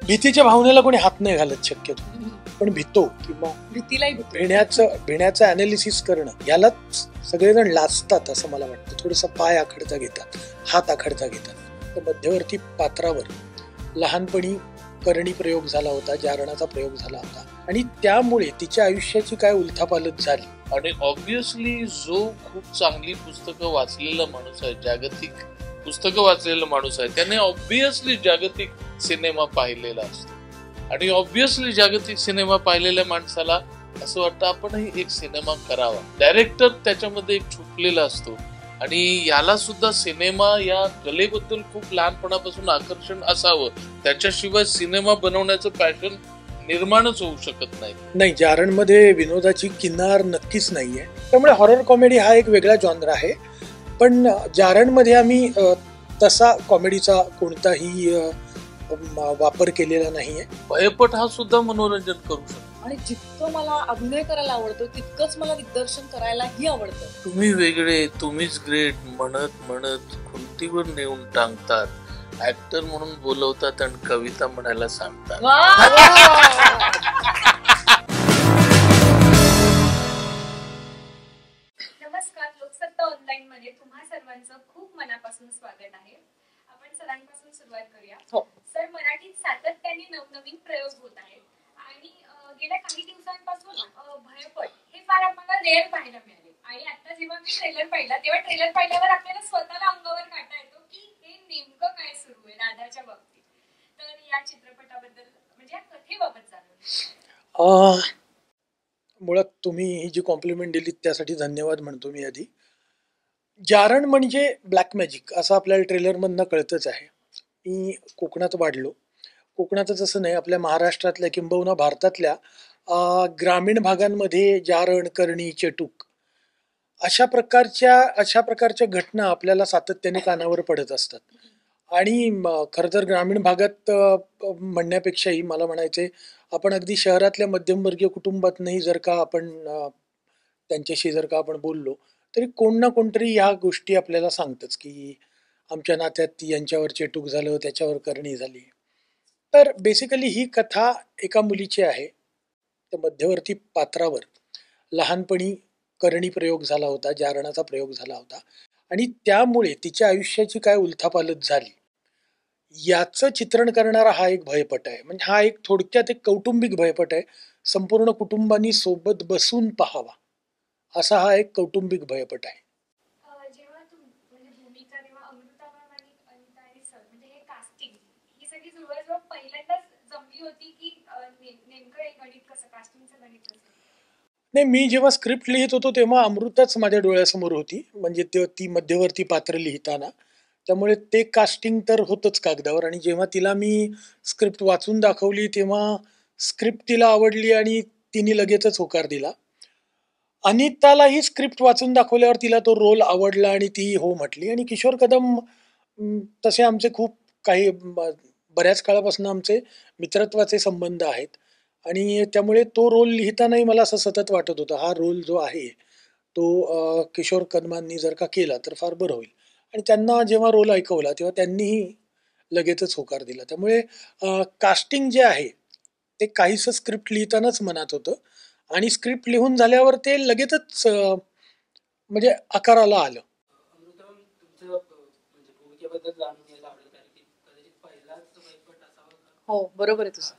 भीतीच्या भावनेला कोणी हात नाही घालत शक्यतो, पण भीतो किंवा भीतीलाही भिण्याचं अनालिसिस करणं यालाच सगळेजण लाजतात असं मला वाटतं. थोडंसं पाय आखडता घेतात, हात आखडता घेतात. तर मध्यवर्ती पात्रावर लहानपणी करणी प्रयोग झाला होता, जारणाचा प्रयोग झाला होता आणि त्यामुळे तिच्या आयुष्याची काय उलथापालथ झाली. आणि ऑब्विसली जो खूप चांगली पुस्तकं वाचलेला माणूस आहे, जागतिक पुस्तकं वाचलेला माणूस आहे, त्याने ऑब्विसली जागतिक सिनेमा पाहिलेला असतो. आणि ऑब्विसली जागतिक सिनेमा पाहिलेल्या माणसाला असं वाटतं आपणही एक सिनेमा करावा. डायरेक्टर त्याच्यामध्ये एक छुपलेला असतो आणि याला सुद्धा सिनेमा या कलेबद्दल खूप लहानपणापासून आकर्षण असावं, त्याच्याशिवाय सिनेमा बनवण्याचं पॅशन निर्माणच होऊ शकत नाही. जारणमध्ये विनोदाची किनार नक्कीच नाहीये. त्यामुळे हॉरर कॉमेडी हा एक वेगळा जॉनर आहे, पण जारणमध्ये आम्ही तसा कॉमेडीचा कोणताही वापर केलेला नाहीये. भयपट हा सुद्धा मनोरंजन करू शकतो. आणि जितकं मला अभिनय करायला आवडतो तितकंच मला दिग्दर्शन करायलाही आवडतं. तुम्ही वेगळे, तुम्हीच ग्रेट म्हणत म्हणत खुंटीवर नेऊन टांगतात. ऍक्टर म्हणून बोलवतात आणि कविता म्हणायला सांगतात. नमस्कार, लोकसत्ता ऑनलाईन मध्ये तुम्हा सर्वांचं खूप मनापासून स्वागत आहे. आपण सरांपासून सुरुवात करूया. सर, मराठीत सातत्याने नवनवीन प्रयोग होत आहेत आणि गेल्या काही दिवसांपासून भयपट हे फार आम्हाला रेअर पाहायला मिळाले. आणि आता जेव्हा मी ट्रेलर पाहिला तेव्हा ट्रेलर पाहिल्यावर आपल्याला स्वतःला अंगावर काटा येतो की हे नेमकं काय सुरू आहे राधाच्या बाबतीत. तर या चित्रपटाबद्दल म्हणजे या कथेबाबत जाणून मुळात तुम्ही ही जी कॉम्प्लिमेंट दिली त्यासाठी धन्यवाद म्हणतो मी. आधी जारण म्हणजे ब्लॅक मॅजिक असं आपल्याला ट्रेलरमधनं कळतच आहे. मी कोकणात वाढलो. कोकणातच असं नाही, आपल्या महाराष्ट्रातल्या किंबहुना भारतातल्या ग्रामीण भागांमध्ये जारण, करणी, चेटूक अशा प्रकारच्या घटना आपल्याला सातत्याने कानावर पडत असतात. आणि खरं तर ग्रामीण भागात म्हणण्यापेक्षाही मला म्हणायचंय, आपण अगदी शहरातल्या मध्यमवर्गीय कुटुंबातनंही जर का आपण त्यांच्याशी जर का आपण बोललो तरी कोण ना कोणतरी ह्या गोष्टी आपल्याला सांगतच की आमच्या नात्यात यांच्यावर चेटूक झालं, त्याच्यावर करणी झाली. तर बेसिकली ही कथा एका मुलीची आहे. त्या मध्यवर्ती पात्रावर लहानपणी करणी प्रयोग झाला होता, जारणाचा प्रयोग झाला होता आणि त्यामुळे तिच्या आयुष्याची काय उलथापालथ झाली याचं चित्रण करणारा हा एक भयपट आहे. म्हणजे हा एक थोडक्यात एक कौटुंबिक भयपट आहे. संपूर्ण कुटुंबानी सोबत बसून पाहावा असा हा एक कौटुंबिक भयपट आहे. जेव्हा म्हणजे भूमिका तेव्हा अमृता मॅम आणि अनिता आणि सर म्हणजे हे कास्टिंग ही सगळी जेव्हा पहिल्यांदाच जमली होती की नेमकं हे गणित कसं, कास्टिंगचं गणित कसं? नाही, मी जेव्हा स्क्रिप्ट लिहित होतो तेव्हा अमृताच माझ्या डोळ्यासमोर होती. म्हणजे ती मध्यवर्ती पात्र लिहिताना, त्यामुळे ते कास्टिंग तर होतच कागदावर. आणि जेव्हा तिला मी स्क्रिप्ट वाचून दाखवली तेव्हा स्क्रिप्ट तिला आवडली आणि तिने लगेचच होकार दिला. अनितालाही स्क्रिप्ट वाचून दाखवल्यावर तिला तो रोल आवडला आणि ती हो म्हटली. आणि किशोर कदम तसे आमचे खूप काही बऱ्याच काळापासून आमचे मित्रत्वाचे संबंध आहेत आणि त्यामुळे तो रोल लिहितानाही मला असं सतत वाटत होतं हा रोल जो आहे तो किशोर कदमांनी जर का केला तर फार बरं होईल. आणि त्यांना जेव्हा रोल ऐकवला तेव्हा त्यांनीही लगेचच होकार दिला. त्यामुळे कास्टिंग जे आहे ते काहीसं स्क्रिप्ट लिहितानाच मनात होतं आणि स्क्रिप्ट लिहून झाल्यावर ते लगेचच म्हणजे आकाराला आलं. हो, बरोबर आहे तुझं.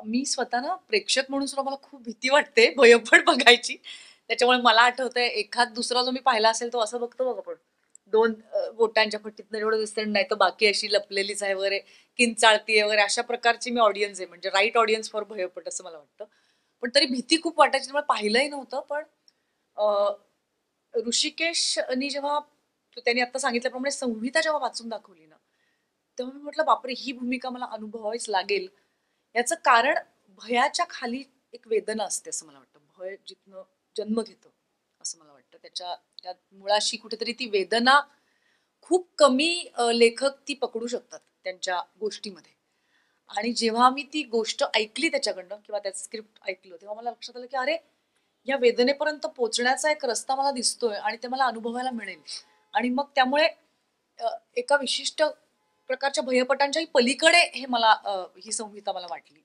मी स्वतः ना प्रेक्षक म्हणून सुद्धा मला खूप भीती वाटते भयपट बघायची. त्याच्यामुळे मला आठवतंय एखाद दुसरा जो मी पाहिला असेल तो असं बघतो बघ आपण, 2 बोटांच्या फटीतनं एवढं दिसतं, नाही तर बाकी अशी लपलेलीच आहे वगैरे, किंचाळतीये वगैरे, अशा प्रकारची मी ऑडियन्स आहे. म्हणजे राईट ऑडियन्स फॉर भयपट असं मला वाटतं. पण तरी भीती खूप वाटायची, त्यामुळे पाहिलंही नव्हतं. पण ऋषिकेशनी जेव्हा त्यांनी आता सांगितल्याप्रमाणे संहिता जेव्हा वाचून दाखवली ना, तेव्हा मी म्हटलं बापरे, ही भूमिका मला अनुभवावीच लागेल. याचं कारण भयाच्या खाली एक वेदना असते असं मला वाटतं. भय जिथनं जन्म घेतं असं मला वाटतं. त्या मुळाशी कुठेतरी ती वेदना खूप कमी लेखक ती पकडू शकतात त्यांच्या गोष्टीमध्ये. आणि जेव्हा मी ती गोष्ट ऐकली त्याच्याकडनं किंवा त्याचं स्क्रिप्ट ऐकलं तेव्हा मला लक्षात आलं की अरे, या वेदनेपर्यंत पोहोचण्याचा एक रस्ता मला दिसतोय आणि ते मला अनुभवायला मिळेल. आणि मग त्यामुळे एका विशिष्ट प्रकारच्या भयपटांच्याही पलीकडे हे मला ही संहिता मला वाटली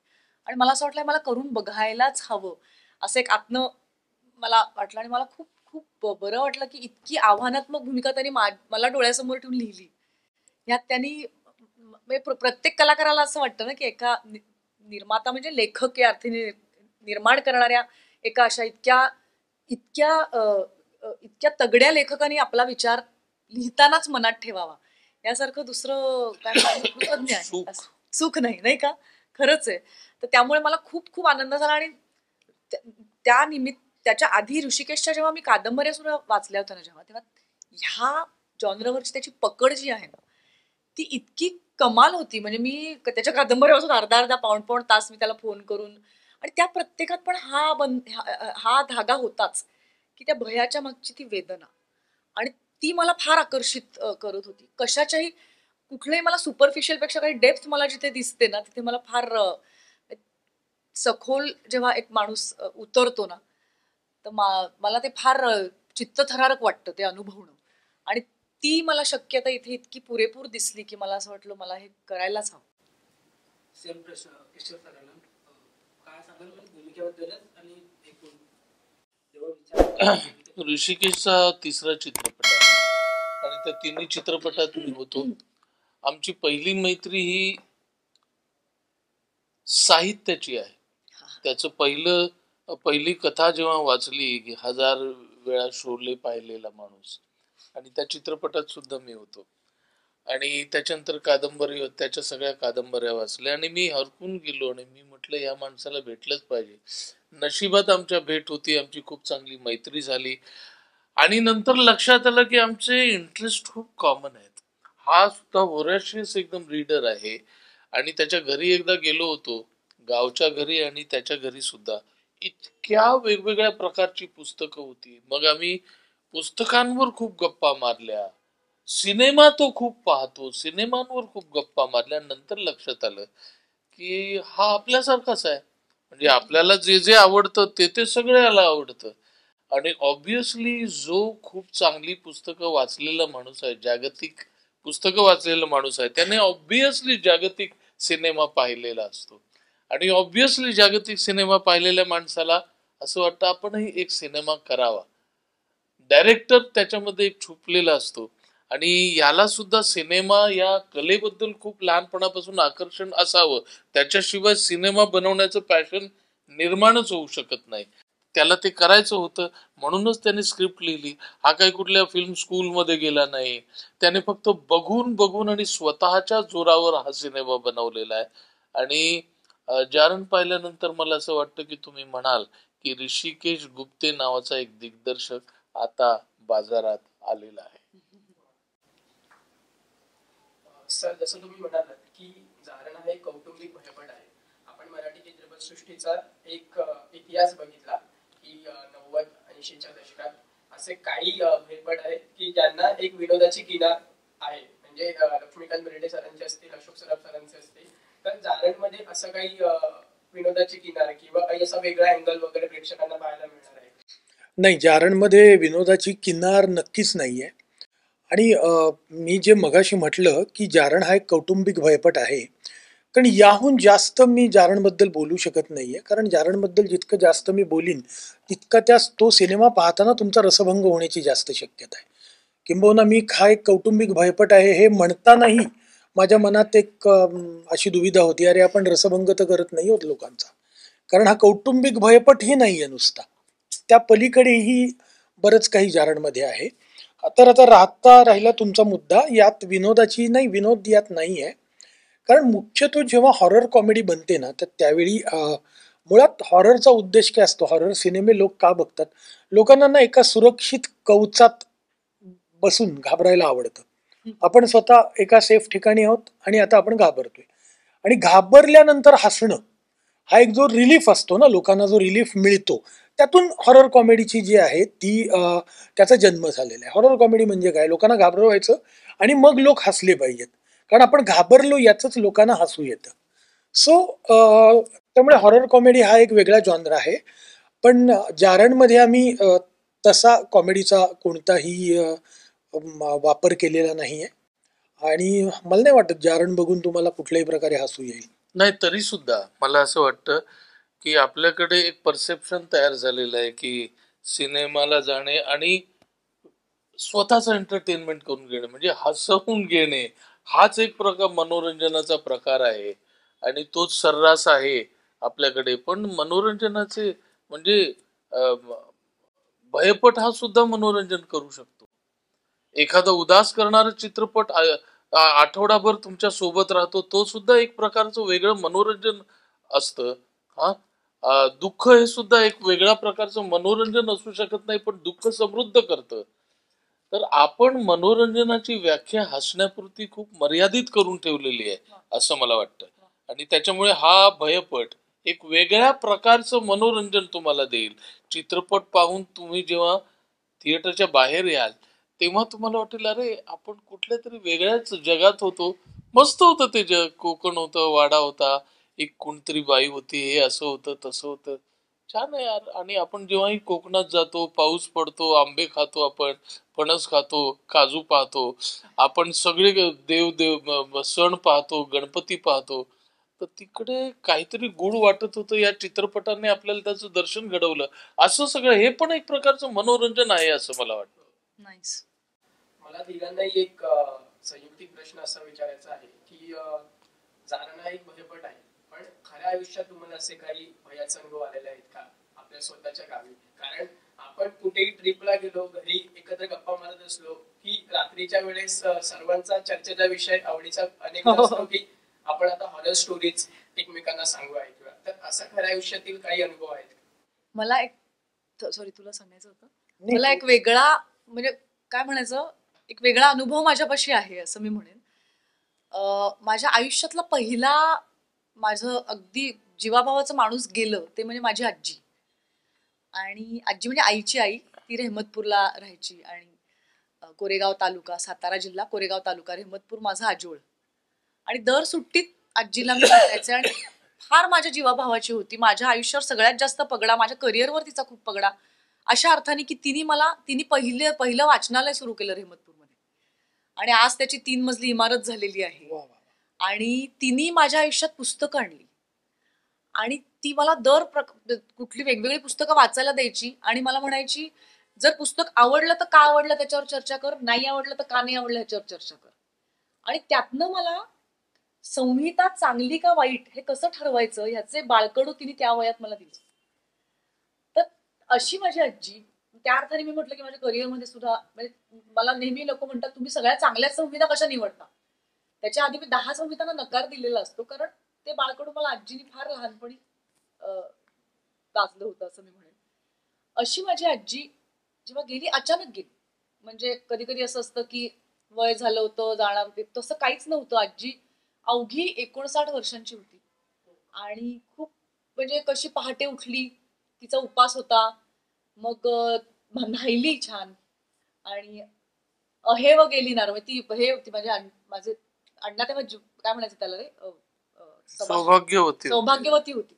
आणि मला असं वाटलं मला करून बघायलाच हवं असं एक आत्म मला वाटलं आणि मला खूप खूप बरं वाटलं की इतकी आव्हानात्मक भूमिका त्यांनी मला डोळ्यासमोर ठेवून लिहिली. यात त्यांनी म्हणजे प्रत्येक कलाकाराला असं वाटतं ना की एका निर्माता म्हणजे लेखक या अर्थाने निर्माण करणाऱ्या एका अशा इतक्या इतक्या इतक्या तगड्या लेखकाने आपला विचार लिहितानाच मनात ठेवावा यासारखं दुसरं काय म्हणतात कृतज्ञ आहे सुख नाही का खरंच आहे. तर त्यामुळे मला खूप खूप आनंद झाला आणि त्या निमित्त त्याच्या आधी ऋषिकेशच्या जेव्हा मी कादंबऱ्या सुद्धा वाचल्या होत्या ना तेव्हा ह्या जॉनरवरची त्याची पकड जी आहे ना ती इतकी कमाल होती. म्हणजे मी त्याच्या कादंबऱ्यापासून अर्धा पाऊण तास मी त्याला फोन करून आणि त्या प्रत्येकात पण हा धागा होताच की त्या भयाच्या मागची ती वेदना आणि ती मला फार आकर्षित करत होती. कशाच्याही कुठल्याही मला सुपरफिशियल पेक्षा काही डेप्थ मला जिथे दिसते ना तिथे मला फार सखोल जेव्हा एक माणूस उतरतो ना तर मला ते फार चित्तथरारक वाटतं ते अनुभवणं आणि ती मला शक्यता इथे इतकी पुरेपूर दिसली की मला असं वाटलं मला हे करायलाच हवं. सेम प्रश्न किशोर सरांना काय सांगाल भूमिकेबद्दलच आणि एकूण जेव्हा विचार ऋषिकेशचा तिसरा चित्रपट आहे आणि त्या तिन्ही चित्रपटात मी होतो. आमची पहिली मैत्री ही साहित्याची आहे. त्याचं पहिली कथा जेव्हा वाचली की 1000 वेळा शोले पाहिलेला माणूस आणि त्या चित्रपटात सुद्धा मी होतो आणि त्याच्यानंतर कादंबरी त्याच्या सगळ्या कादंबऱ्या वाचल्या आणि मी हरकून गेलो आणि मी म्हटलं या माणसाला भेटलंच पाहिजे. नशिबात आमच्या भेट होती. आमची खूप चांगली मैत्री झाली आणि नंतर लक्षात आलं की आमचे इंटरेस्ट खूप कॉमन आहेत. हा सुद्धा व्होरॅशियस एकदम रीडर आहे आणि त्याच्या घरी एकदा गेलो होतो गावच्या घरी आणि त्याच्या घरी सुद्धा इतक्या वेगवेगळ्या प्रकारची पुस्तकं होती. मग आम्ही पुस्तकांवर खूप गप्पा मारल्या. सिनेमा तो खूप पाहतो. सिनेमांवर खूप गप्पा मारल्या. नंतर लक्षात आलं की हा आपल्यासारखाच आहे. म्हणजे आपल्याला जे जे आवडतं ते सगळ्याला आवडतं आणि ऑब्विसली जो खूप चांगली पुस्तकं वाचलेला माणूस आहे जागतिक पुस्तकं वाचलेला माणूस आहे त्याने ऑब्विसली जागतिक सिनेमा पाहिलेला असतो आणि ऑब्विसली जागतिक सिनेमा पाहिलेल्या माणसाला असं वाटतं आपणही एक सिनेमा करावा. डायरेक्टर त्याच्यामध्ये एक छुपलेला असतो आणि याला सुद्धा सिनेमा या कलेबद्दल खूप लहानपणापासून आकर्षण असावं. त्याच्याशिवाय सिनेमा बनवण्याचं पॅशन निर्माणच होऊ शकत नाही. त्याला ते करायचं होतं म्हणूनच त्याने स्क्रिप्ट लिहिली. हा काही कुठल्या फिल्म स्कूलमध्ये गेला नाही. त्याने फक्त बघून आणि स्वतःच्या जोरावर हा सिनेमा बनवलेला आहे आणि जारण पाहिल्यानंतर मला असं वाटतं की तुम्ही म्हणाल की ऋषिकेश गुप्ते नावाचा एक दिग्दर्शक आता बाजारात आलेला आहे. सर जसं तुम्ही म्हणालात की जारण हा एक कौटुंबिक भयपट आहे. आपण मराठी चित्रपटसृष्टीचा एक इतिहास बघितला की 90-80च्या दशकात असे काही भयपट आहेत की ज्यांना एक विनोदाची किनार आहे. म्हणजे लक्ष्मीकांत बेर्डे सरांचे असतील, अशोक सराफ सरांचे असतील. तर जारण मध्ये असं काही विनोदाची किनार किंवा काही असा वेगळा अँगल वगैरे प्रेक्षकांना पाहायला मिळणार आहे? नाही, जारणमध्ये विनोदाची किनार नक्कीच नाहीये आणि मी जे मगाशी म्हटलं की जारण हा एक कौटुंबिक भयपट आहे. कारण याहून जास्त मी जारणबद्दल बोलू शकत नाहीये. कारण जारणबद्दल जितकं जास्त मी बोलीन तितका तो सिनेमा पाहताना तुमचा रसभंग होण्याची जास्त शक्यता आहे. किंबहुना मी हा एक कौटुंबिक भयपट आहे हे म्हणतानाही माझ्या मनात एक अशी दुविधा होती, अरे आपण रसभंग तर करत नाही आहोत लोकांचा. कारण हा कौटुंबिक भयपटही नाहीये नुसता, त्या पलीकडेही बरंच काही जारणमध्ये आहे. तर आता राहिला तुमचा मुद्दा, यात विनोदाची नाही, विनोद यात नाही आहे. कारण मुख्यत्वे जेव्हा हॉरर कॉमेडी बनते ना तर त्यावेळी मुळात हॉररचा उद्देश काय असतो, हॉरर सिनेमे लोक का बघतात, लोकांना ना एका सुरक्षित कवचात बसून घाबरायला आवडतं. आपण स्वतः एका सेफ ठिकाणी आहोत आणि आता आपण घाबरतोय आणि घाबरल्यानंतर हसणं हा एक जो रिलीफ असतो ना, लोकांना जो रिलीफ मिळतो, त्यातून हॉरर कॉमेडीची जी आहे ती त्याचा जन्म झालेला आहे. हॉरर कॉमेडी म्हणजे काय, लोकांना घाबरवायचं आणि मग लोक हसले पाहिजेत, कारण आपण घाबरलो याचंच लोकांना हसू येतं. सो त्यामुळे हॉरर कॉमेडी हा एक वेगळा जॉनर आहे. पण जारणमध्ये आम्ही तसा कॉमेडीचा कोणताही वापर केलेला नाहीये आणि मला नाही वाटत जारण बघून तुम्हाला कुठल्याही प्रकारे हसू येईल. नाही, तरी सुद्धा मला असं वाटतं की आपल्याकडे एक परसेप्शन तयार झालेलं आहे की सिनेमाला जाणे आणि स्वतःच एंटरटेनमेंट करून घेणे म्हणजे हसवून घेणे हाच एक प्रकार मनोरंजनाचा प्रकार आहे आणि तोच सर्रास आहे आपल्याकडे. पण मनोरंजनाचे म्हणजे अं, भयपट हा सुद्धा मनोरंजन करू शकतो. एखादा उदास करणारा चित्रपट आठवडाभर तुमच्या सोबत राहतो, तो सुद्धा एक प्रकारचं वेगळं मनोरंजन असतं. हा दुःख हे सुद्धा एक वेगळ्या प्रकारचं मनोरंजन असू शकत नाही, पण दुःख समृद्ध करतं. तर आपण मनोरंजनाची व्याख्या हसण्यापुरती खूप मर्यादित करून ठेवलेली आहे असं मला वाटतं. आणि त्याच्यामुळे हा भयपट एक वेगळ्या प्रकारचं मनोरंजन तुम्हाला देईल. चित्रपट पाहून तुम्ही जेव्हा थिएटरच्या बाहेर याल तेव्हा तुम्हाला वाटेल अरे आपण कुठल्या तरी वेगळ्याच जगात होतो. मस्त होतं ते जग. कोकण होतं, वाडा होता, एक कोणतरी बाई होती, हे असं होतं तसं होतं. छान आहे यार. आणि आपण जेव्हाही कोकणात जातो, पाऊस पडतो, आंबे खातो, आपण फणस खातो, काजू पाहतो, आपण सगळे देव देव सण पाहतो, गणपती पाहतो. तर तिकडे काहीतरी गूढ वाटत होतं. या चित्रपटाने आपल्याला त्याचं दर्शन घडवलं. असं सगळं हे पण एक प्रकारचं मनोरंजन आहे असं मला वाटतं. नाईस. मला तिघांनाही एक संयुक्तिक प्रश्न असा विचारायचा आहे की जाणं हा एक भयपट आहे, पण खऱ्या आयुष्यात तुम्हाला असे काही भयाचे अनुभव आलेले आहेत का आपल्या स्वतःच्या गावी? कारण आपण कुठेही ट्रिपला गेलो, घरी एकत्र गप्पा मारत असलो की रात्रीच्या वेळेस सर्वांचा चर्चेचा विषय आवडीचा अनेक असतो की आपण आता हॉरर स्टोरीज एकमेकांना सांगू ऐकूया. तर असा खऱ्या आयुष्यातील काही अनुभव आहेत का? मला एक सॉरी तुला सांगायचं होतं. नाही, मला एक वेगळा म्हणजे काय म्हणायचं एक वेगळा अनुभव माझ्यापाशी आहे असं मी म्हणेन. माझ्या आयुष्यातला पहिला माझं अगदी जीवाभावाचं माणूस गेलं ते म्हणजे माझी आजी. आणि आजी म्हणजे आईची आई. ती रेहमतपूरला राहायची आणि कोरेगाव तालुका, सातारा जिल्हा, कोरेगाव तालुका, रेहमतपूर माझा आजोळ. आणि दर सुट्टीत आजीला मी भेटायचे आणि फार माझ्या जीवाभावाची होती. माझ्या आयुष्यावर सगळ्यात जास्त पगडा, माझ्या करिअरवर तिचा खूप पगडा, अशा अर्थाने की तिने पहिलं वाचनालय सुरू केलं रेहमतपूरमध्ये आणि आज त्याची 3 मजली इमारत झालेली आहे. वा वा. आणि तिने माझ्या आयुष्यात पुस्तकं आणली आणि ती मला कुठली वेगवेगळी पुस्तकं वाचायला द्यायची आणि मला म्हणायची जर पुस्तक आवडलं तर का आवडलं त्याच्यावर चर्चा कर, नाही आवडलं तर का नाही आवडलं ह्याच्यावर चर्चा कर. आणि त्यातनं मला संहिता चांगली का वाईट हे कसं ठरवायचं ह्याचे बाळकडू तिने त्या वयात मला दिलं. तर अशी माझी आजी. त्या अर्थाने मी म्हटलं की माझ्या करिअरमध्ये सुद्धा म्हणजे मला नेहमी लोक म्हणतात तुम्ही सगळ्या चांगल्या संहिता कशा निवडता. त्याच्या आधी मी 10 संहितांना नकार दिलेला असतो कारण ते बाळकडू मला आजीने फार लहानपणी गाजलं होतं असं मी म्हणेन. अशी माझी आजी जेव्हा गेली अचानक गेली. म्हणजे कधी कधी असं असतं की वय झालं होतं जाणार होते, तसं काहीच नव्हतं. आजी अवघी 59 वर्षांची होती आणि खूप म्हणजे कशी पहाटे उठली, तिचा उपास होता, मग न्हायली छान आणि अहेव गेली ना रे. ती हे होती माझे अण्णा तेव्हा काय म्हणायचं त्याला रे, सौभाग्यवती होती,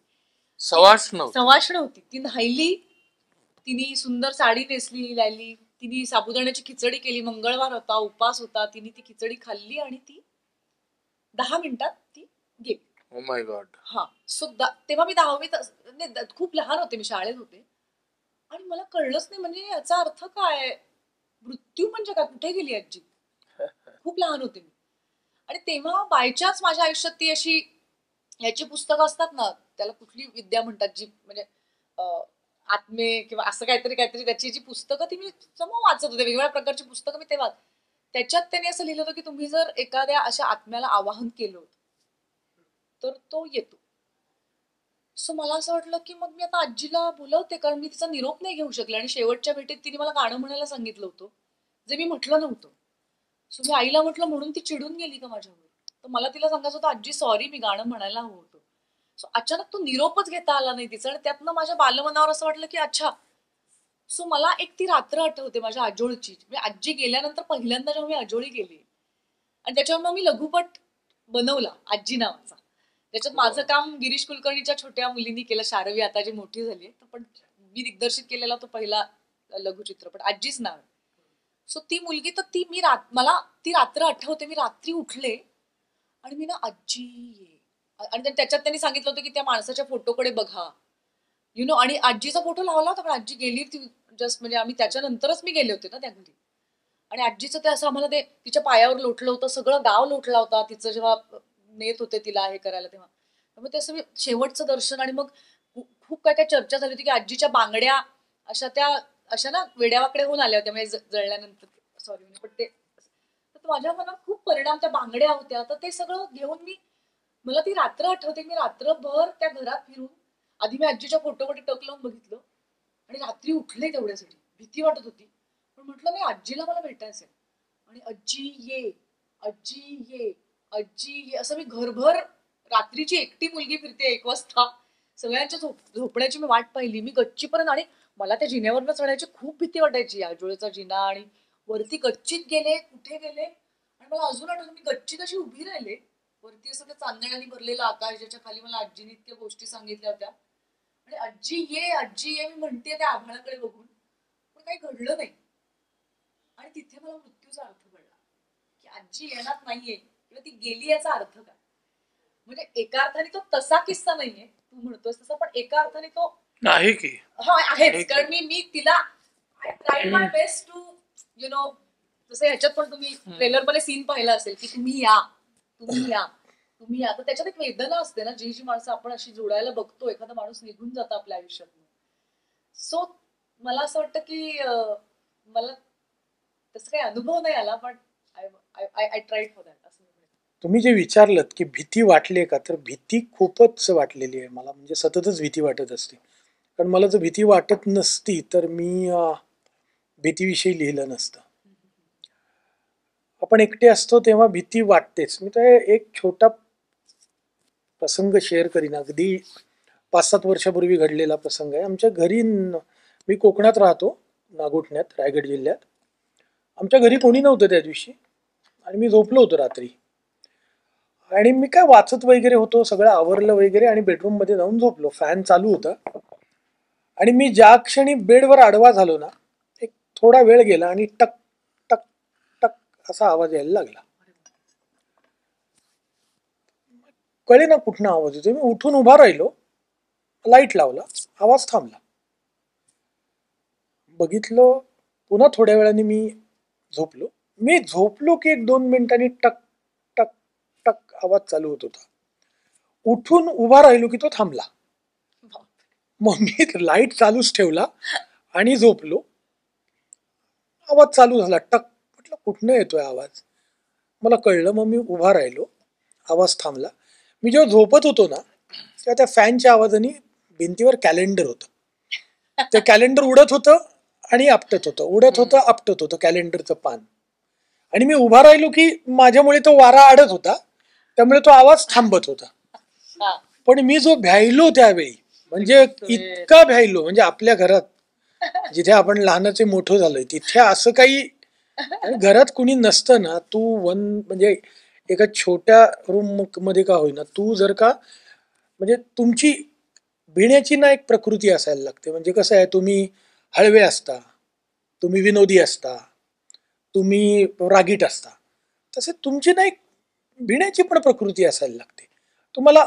सवाष्ण होती. ती न्हायली, तिने सुंदर साडी नेसली लायली, तिने साबुदाण्याची खिचडी केली, मंगळवार होता, उपास होता, तिने ती खिचडी खाल्ली आणि ती 10 मिनिटात ती गेली. Oh my God. हा. सो तेव्हा मी 10वीत खूप लहान होते, मी शाळेत होते आणि मला कळलंच नाही म्हणजे याचा अर्थ काय, मृत्यू म्हणजे काय, कुठे गेली आजी. खूप लहान होते मी. आणि तेव्हा बायचान्स माझ्या आयुष्यात ती अशी ह्याची पुस्तकं असतात ना, त्याला कुठली विद्या म्हणतात जी म्हणजे आत्मे किंवा असं काहीतरी काहीतरी त्याची जी पुस्तकं ती मी समोर वाचत होते, वेगवेगळ्या प्रकारची पुस्तकं मी तेव्हा. त्याच्यात त्याने असं लिहिलं होतं की तुम्ही जर एखाद्या अशा आत्म्याला आवाहन केलं तर तो येतो. सो मला असं वाटलं की मग मी आता आजीला बोलवते कारण मी तिचा निरोप नाही घेऊ शकले आणि शेवटच्या भेटीत तिने मला गाणं म्हणायला सांगितलं होतं जे मी म्हटलं नव्हतं. सो मी आईला म्हटलं म्हणून ती चिडून गेली का माझ्यावर. तर मला तिला सांगायचं होतं आजी सॉरी मी गाणं म्हणायला हवं होतं. सो अचानक तो निरोपच घेता आला नाही तिचा आणि त्यातनं माझ्या बालमनावर असं वाटलं की अच्छा. सो मला एक ती रात्र आठवते माझ्या आजोळची. आजी गेल्यानंतर पहिल्यांदा जेव्हा मी आजोळी गेली आणि त्याच्यावर मग मी लघुपट बनवला आजी नावाचा. त्याच्यात माझं काम गिरीश कुलकर्णीच्या छोट्या मुलींनी केलं, शारवी आता जी मोठी झाली. पण मी दिग्दर्शित केलेला तो पहिला लघुचित्रपट आजीच नाव. सो ती मुलगी तर ती मला ती रात्र आठवते. मी रात्री उठले आणि मी ना आजी ये आणि त्याच्यात त्यांनी सांगितलं होतं की त्या माणसाच्या फोटोकडे बघा आणि आजीचा फोटो लावला होता पण आजी गेली ती जस्ट म्हणजे आम्ही त्याच्यानंतरच मी गेले होते ना त्या घरी. आणि आजीचं ते असं आम्हाला ते तिच्या पायावर लोटलं होतं, सगळं गाव लोटला होता तिचं जेव्हा नेत होते तिला हे करायला तेव्हा. त्यामुळे ते असं मी शेवटचं दर्शन आणि मग खूप काय काय चर्चा झाली होती की आजीच्या बांगड्या अशा ना वेड्यावाकडे होऊन आल्या होत्या म्हणजे जळल्यानंतर. सॉरी पण ते तर माझ्या मनात खूप परिणाम त्या बांगड्या होत्या. तर ते सगळं घेऊन मला ती रात्र आठवते. मी रात्रभर त्या घरात फिरून आधी मी आजीच्या फोटोमध्ये टक लावून बघितलं आणि रात्री उठले तेवढ्यासाठी. भीती वाटत होती पण म्हटलं नाही आजीला मला भेटायचंय. आणि आजी ये आजी ये आजी ये असं मी घरभर रात्रीची एकटी मुलगी फिरते 1 वाजता. सगळ्यांच्या झोपण्याची मी वाट पाहिली. मी गच्चीपर्यंत आणि मला त्या जिन्यावरनं चढायची खूप भीती वाटायची. आजोळेचा जिना आणि वरती गच्चीत गेले कुठे गेले आणि मला अजून आठवतं मी गच्चीत अशी उभी राहिले. वरती असं त्या चांदण्याने भरलेलं आकाश ज्याच्या खाली मला आजीने इतक्या गोष्टी सांगितल्या होत्या आणि आजी ये मी म्हणते त्या आभाळाकडे बघून पण काही घडलं नाही. आणि तिथे मला मृत्यूचा अर्थ कळला की आजी येणार नाहीये किंवा ती गेली याचा अर्थ काय. म्हणजे एका अर्थाने तो तसा किस्सा नाहीये तू म्हणतोस तसा पण एका अर्थाने तो आहे की आहेच. कारण मी तिला I tried my best to जसं ह्याच्यात पण तुम्ही ट्रेलर मध्ये सीन पाहिला असेल की तुम्ही या तर त्याच्यात एक वेदना असते ना जी माणसं आपण अशी जोडायला बघतो. एखादा माणूस निघून जातो आपल्या आयुष्यात. सो मला असं वाटतं की मला तसं काही अनुभव नाही आला पण आय ट्राईड फॉर दॅट. असं तुम्ही जे विचारलं की भीती वाटली का, तर भीती खूपच वाटलेली आहे मला. म्हणजे सततच भीती वाटत असते. कारण मला जर भीती वाटत नसती तर मी भीतीविषयी लिहिलं नसतं. आपण एकटे असतो तेव्हा भीती वाटतेच. मी तर एक छोटा प्रसंग शेअर करीन. अगदी 5-7 वर्षापूर्वी घडलेला प्रसंग आहे. आमच्या घरी मी कोकणात राहतो, नागोठण्यात, रायगड जिल्ह्यात. आमच्या घरी कोणी नव्हतं त्या दिवशी आणि मी झोपलो होतो रात्री. आणि मी काय वाचत वगैरे होतो, सगळं आवरलं वगैरे आणि बेडरूम मध्ये जाऊन झोपलो. फॅन चालू होता आणि मी ज्या क्षणी बेडवर आडवा झालो ना, एक थोडा वेळ गेला आणि टक टक टक असा आवाज यायला लागला. कळे ना कुठनं आवाज येतो. मी उठून उभा राहिलो, लाईट लावला, आवाज थांबला. बघितलं, पुन्हा थोड्या वेळाने मी झोपलो. मी झोपलो की 1-2 मिनिटांनी टक टक टक आवाज चालू होत होता. उठून उभा राहिलो की तो थांबला. मग मी लाईट चालूच ठेवला आणि झोपलो. आवाज चालू झाला, टक. म्हटलं कुठनं येतोय आवाज. मला कळलं. मग मी उभा राहिलो, आवाज थांबला. मी जेव्हा झोपत होतो ना तेव्हा त्या फॅनच्या आवाजाने भिंतीवर कॅलेंडर होतं. ते कॅलेंडर उडत होतं आणि आपटत होतं, उडत होतं आपटत होतं कॅलेंडरचं पान. आणि मी उभा राहिलो की माझ्यामुळे तो वारा अडत होता, त्यामुळे तो आवाज थांबत होता. पण मी जो भ्यायलो त्यावेळी, म्हणजे इतका भ्यायलो, म्हणजे आपल्या घरात जिथे आपण लहानाचे मोठं झालोय तिथे असं काही घरात कुणी नसतं ना, तू म्हणजे एका छोट्या रूम मध्ये का होईना, तू जर का म्हणजे तुमची भिण्याची ना एक प्रकृती असायला लागते. म्हणजे कसं आहे, तुम्ही हळवे असता, तुम्ही विनोदी असता, तुम्ही रागीट असता, तसे तुमची ना एक भिण्याची पण प्रकृती असायला लागते. तुम्हाला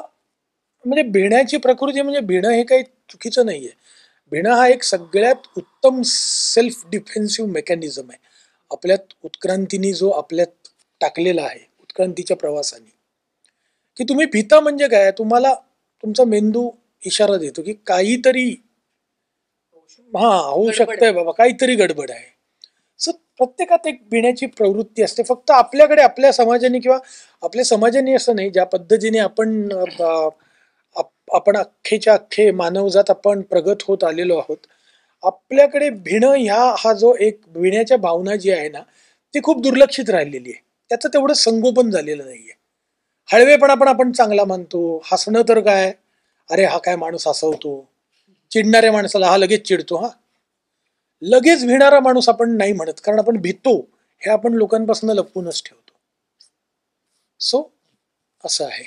म्हणजे भिण्याची प्रकृती म्हणजे भिणं हे काही चुकीचं नाहीये. भिणं हा एक सगळ्यात उत्तम सेल्फ डिफेन्सिव्ह मेकॅनिझम आहे. आपल्यात उत्क्रांतीने जो आपल्यात टाकलेला आहे, उत्क्रांतीच्या प्रवासाने, की तुम्ही भीता म्हणजे काय, तुम्हाला तुमचा मेंदू इशारा देतो की काहीतरी होऊ शकतंय बाबा, काहीतरी गडबड आहे. सो प्रत्येकात एक भिण्याची प्रवृत्ती असते. फक्त आपल्याकडे आपल्या समाजाने किंवा आपल्या समाजाने असं नाही, ज्या पद्धतीने आपण अख्खेच्या अख्खे मानवजात आपण प्रगत होत आलेलो आहोत, आपल्याकडे भिणं हा जो एक भिण्याच्या भावना जी आहे ना, ती खूप दुर्लक्षित राहिलेली आहे. त्याचं तेवढं संगोपन झालेलं नाहीये. हळवेपणा पण आपण चांगला मानतो. हसणं तर काय, अरे हा काय माणूस हसवतो. चिडणाऱ्या माणसाला हा लगेच चिडतो. लगेच भिणारा माणूस आपण नाही म्हणत, कारण आपण भीतो हे आपण लोकांपासून लपवूनच ठेवतो. सो असं आहे.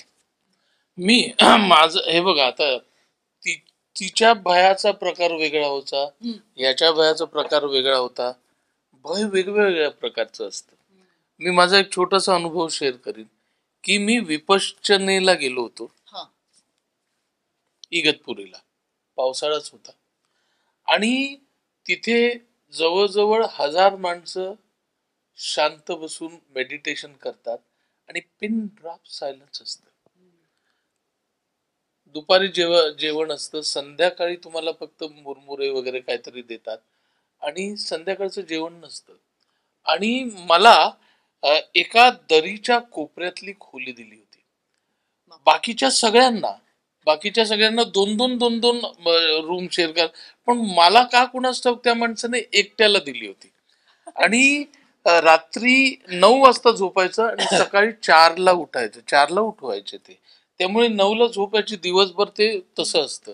मी माझं हे बघा, आता तिच्या भयाचा प्रकार वेगळा होता, याच्या भयाचा प्रकार वेगळा होता. भय वेगवेगळ्या प्रकारचं असतं. मी माझा एक छोटासा अनुभव शेअर करीन की मी विपश्यनेला गेलो होतो हा. इगतपुरीला. पावसाळाच होता आणि तिथे जवळजवळ 1000 माणसं शांत बसून मेडिटेशन करतात आणि पिन ड्रॉप सायलन्स असतं. दुपारी जेवण असतं, संध्याकाळी तुम्हाला फक्त मुरमुरे वगैरे काहीतरी देतात आणि संध्याकाळचं जेवण नसतं. आणि मला एका दरीच्या कोपऱ्यातली खोली दिली होती. बाकीच्या सगळ्यांना दोन दोन रूम शेअर कर, पण मला का कुणास ठाऊक त्या माणसाने एकट्याला दिली होती. आणि रात्री 9 वाजता झोपायचं आणि सकाळी 4ला उठायचं. 4ला उठवायचे ते, त्यामुळे 9ला झोपायची. दिवसभर ते तसं असतं.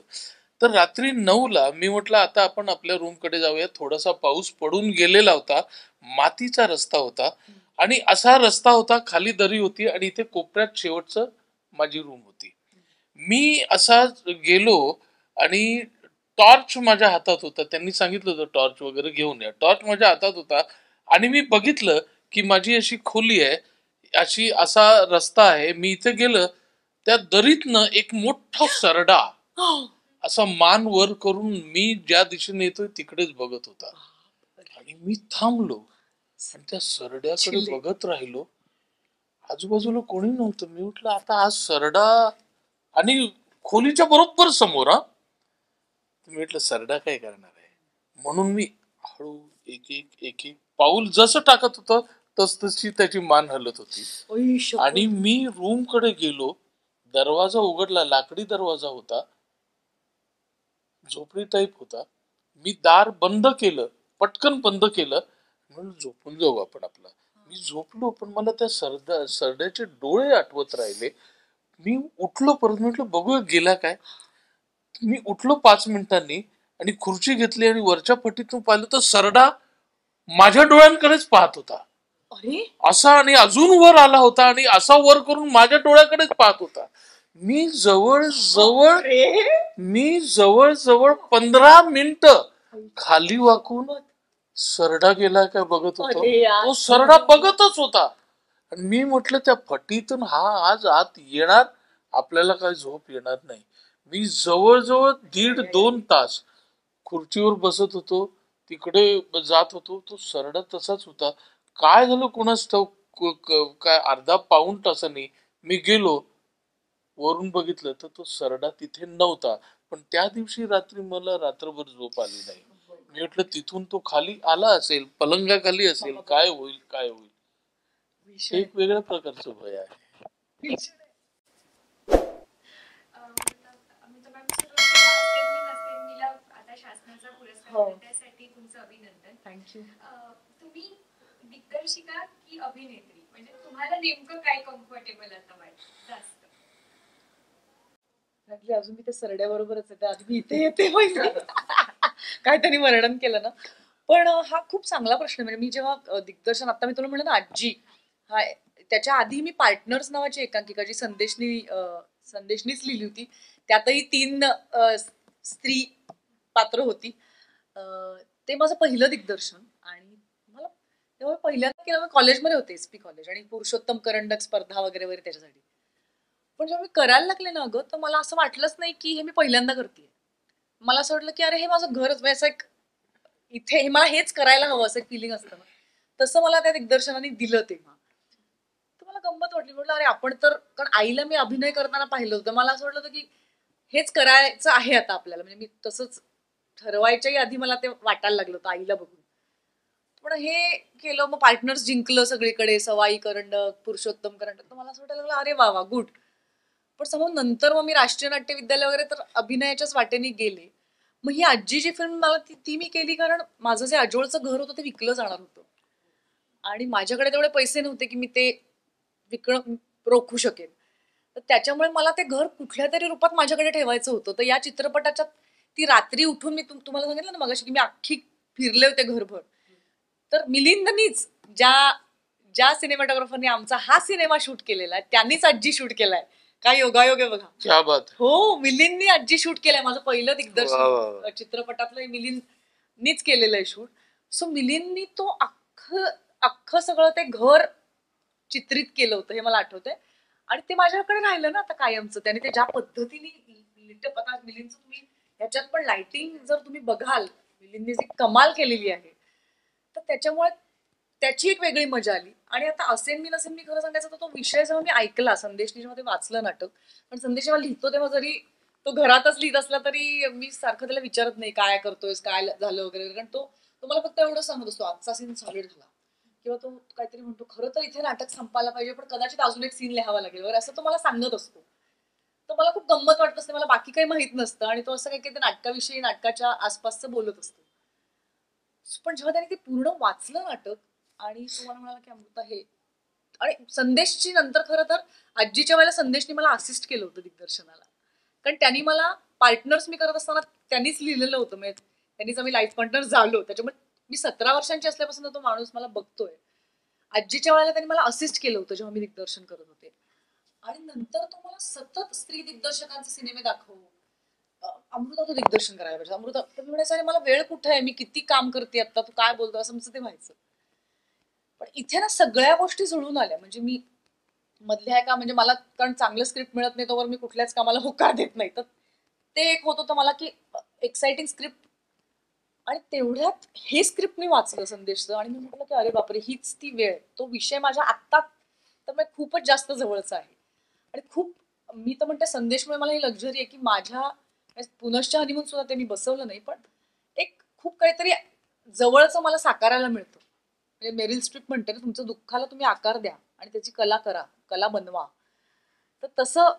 तर रात्री 9ला मी म्हटलं आता आपण आपल्या रूम कडे जाऊया. थोडासा पाऊस पडून गेलेला होता, मातीचा रस्ता होता आणि असा रस्ता होता, खाली दरी होती आणि इथे कोपऱ्यात शेवटचं माझी रूम होती. मी असा गेलो आणि टॉर्च माझ्या हातात होता. त्यांनी सांगितलं होतं टॉर्च वगैरे घेऊन या. टॉर्च माझ्या हातात होता आणि मी बघितलं की माझी अशी खोली आहे, असा रस्ता आहे. मी इथे गेलं, त्या दरीतनं एक मोठा सरडा असा मान वर करून मी ज्या दिशेने येतोय तिकडेच बघत होता. आणि मी थांबलो आणि त्या सरड्याकडे बघत राहिलो. आजूबाजूला कोणी नव्हतं. मी म्हटलं आता हा सरडा आणि खोलीच्या बरोबर समोर. मी म्हटलं सरडा काय करणार आहे, म्हणून मी हळू एक एक पाऊल जसं टाकत होतं तशी त्याची मान हलत होती. आणि मी रूम कडे गेलो. दरवाजा उघडला, लाकडी दरवाजा होता, झोपडी टाईप होता. मी दार बंद केलं, पटकन बंद केलं, म्हणून झोपून जाऊ आपण आपला. मी झोपलो, पण मला त्या सरड्याचे डोळे आठवत राहिले. मी उठलो, परत म्हटलं बघूया गेला काय. मी उठलो 5 मिनिटांनी आणि खुर्ची घेतली आणि वरच्या पट्टीतून पाहिलं तर सरडा माझ्या डोळ्यांकडेच पाहत होता. असा आणि अजून वर आला होता आणि असा वर करून माझ्या डोळ्याकडेच पाहत होता. मी जवळजवळ 15 मिनिटं खाली वाकून सरडा गेला काय बघत होतो. तो सरडा बघतच होता. आणि मी म्हटलं त्या फटीतून हा आज आत येणार, आपल्याला काय झोप येणार नाही. मी जवळजवळ 1.5-2 तास खुर्चीवर बसत होतो, तिकडे जात होतो. तो सरडा तसाच होता. काय झालं कुणास ठाऊक, काय अर्धा पाऊण तासाने मी गेलो, वरून बघितलं तर तो सरडा तिथे नव्हता. पण त्या दिवशी रात्री मला रात्रभर झोप आली नाही. मी म्हटलं तिथून तो खाली आला असेल, पलंगाखाली असेल, काय होईल. एक वेगळ्या प्रकारचं भय आहे. आता शासनाचा पुरस्कार त्यासाठी तुमचं अभिनंदन. थँक्यू. तुम्ही दिग्दर्शिका की अभिनेत्री, म्हणजे तुम्हाला नेमकं काय कम्फर्टेबल आता वाटतं जास्त? अजून मी ते सरड्याबरोबरच आहे, आधी मी इथे येते काय त्यांनी वर्णन केलं ना. पण हा खूप चांगला प्रश्न. म्हणजे मी जेव्हा दिग्दर्शन, आता मी तुला म्हणलं ना आजी, हा त्याच्या आधी मी पार्टनर्स नावाची एकांकिका जी संदेशनीच लिहिली होती. त्यातही 3 स्त्री पात्र होती. ते माझं पहिलं दिग्दर्शन. आणि मला तेव्हा पहिल्यांदा केलं, कॉलेजमध्ये होते, SP कॉलेज, आणि पुरुषोत्तम करंडक स्पर्धा वगैरे वगैरे त्याच्यासाठी. पण जेव्हा मी करायला लागले ना अगं, तर मला असं वाटलंच नाही की हे मी पहिल्यांदा करते. मला असं वाटलं की अरे हे माझं घरच, असं एक इथे मला हेच करायला हवं असं एक फिलिंग असतं ना, तसं मला त्या दिग्दर्शनाने दिलं. तेव्हा तर मला गंमत वाटली. म्हटलं अरे आपण तर, कारण आईला मी अभिनय करताना पाहिलं होतं, मला असं वाटलं होतं की हेच करायचं आहे आता आपल्याला. म्हणजे मी तसंच ठरवायच्याही आधी मला ते वाटायला लागलं होतं आईला बघून. पण हे केलं, मग पार्टनर्स जिंकलं सगळीकडे, सवाई करंडक, पुरुषोत्तम करंडक. तर मला असं वाटायला लागलं अरे वा वा गुड. पण समोर नंतर मग मी राष्ट्रीय नाट्य विद्यालय वगैरे तर अभिनयाच्याच वाटेने गेले. मग ही आजी जी फिल्म मला ती मी केली, कारण माझं जे आजोळचं घर होतं ते विकलं जाणार होतं आणि माझ्याकडे तेवढे पैसे नव्हते की मी ते रोखू शकेन. तर त्याच्यामुळे मला ते घर कुठल्या तरी रूपात माझ्याकडे ठेवायचं होतं. तर या चित्रपटाच्या ती रात्री उठून मी तुम्हाला सांगितलं ना मगाशी की मी अख्खी फिरले होते घरभर. तर मिलिंदनीच, ज्या सिनेमॅटोग्राफरने आमचा हा सिनेमा शूट केलेला आहे, त्यांनीच आजी शूट केलाय. काय योगायोग आहे बघा. क्या बात. हो, मिलिंदनी आजी शूट केलंय. माझं पहिलं दिग्दर्शन चित्रपटातलं मिलिंदनीच केलेलं आहे शूट. सो मिलिंदनी तो अख्खं अख्खं सगळं ते घर चित्रित केलं होतं हे मला आठवतंय. आणि ते माझ्याकडे राहिलं ना आता कायमचं. त्याने ते ज्या पद्धतीने लिटप आता मिलिंदचं तुम्ही ह्याच्यात पण लाइटिंग जर तुम्ही बघाल, मिलिंदने जी कमाल केलेली आहे, तर त्याच्यामुळे त्याची एक वेगळी मजा आली. आणि आता असेन मी नसेन मी खरं सांगायचं तर तो विषय जेव्हा मी ऐकला, संदेशनी जेव्हा ते वाचलं नाटक, पण संदेश जेव्हा लिहितो तेव्हा जरी तो घरातच लिहित असला तरी मी सारखं त्याला विचारत नाही काय करतोयस, काय झालं वगैरे. कारण तो मला फक्त एवढं सांगत असतो, आजचा सीन सॉलिड झाला, किंवा तो काहीतरी म्हणतो खरं तर इथे नाटक संपायला पाहिजे पण कदाचित अजून एक सीन लिहावा लागेल वगैरे, असं तो मला सांगत असतो. तर मला खूप गंमत वाटत असते, मला बाकी काही माहित नसतं आणि तो असं काही काही नाटकाविषयी नाटकाच्या आसपासचं बोलत असतो. पण जेव्हा त्याने ते पूर्ण वाचलं नाटक आणि तो मला म्हणाला की अमृता हे, आणि संदेशची नंतर खरं तर आजीच्या वेळेला संदेशने मला असिस्ट केलं होतं दिग्दर्शनाला. कारण त्यांनी मला पार्टनर्स मी करत असताना त्यांनीच लिहिलेलं होतं, म्हणजे त्यांनीच आम्ही लाईफ पार्टनर झालो. त्याच्यामुळे मी 17 वर्षांची असल्यापासून तो माणूस मला बघतोय. आजीच्या वेळेला त्यांनी मला असिस्ट केलं होतं जेव्हा मी दिग्दर्शन करत होते. आणि नंतर तो मला सतत स्त्री दिग्दर्शकांचे सिनेमे दाखव, अमृता तू दिग्दर्शन करायला पाहिजे, अमृता. तर मी म्हणायचं अरे मला वेळ कुठे आहे, मी किती काम करते आता, तू काय बोलतो, असं आमचं ते व्हायचं. पण इथे ना सगळ्या गोष्टी जुळून आल्या. म्हणजे मी मधल्या एका, म्हणजे मला कारण चांगलं स्क्रिप्ट मिळत नाही तोवर मी कुठल्याच कामाला होकार देत नाही, तर ते एक होत होतं मला की एक्साइटिंग स्क्रिप्ट. आणि तेवढ्यात हे स्क्रिप्ट मी वाचलं संदेशचं आणि मी म्हटलं की अरे बापरे हीच ती वेळ, तो विषय माझ्या आत्ता तर मग खूपच जास्त जवळचा आहे. आणि खूप, मी तर म्हणते संदेशमुळे मला ही लक्झरी आहे की माझ्या पुनश्च हनीमून सुद्धा ते मी बसवलं नाही, पण एक खूप काहीतरी जवळचं मला साकारायला मिळतं. म्हणजे मेरिल स्ट्रीप म्हणते ना, तुमचं दुःखाला तुम्ही आकार द्या आणि त्याची कला करा, कला बनवा. तर तसं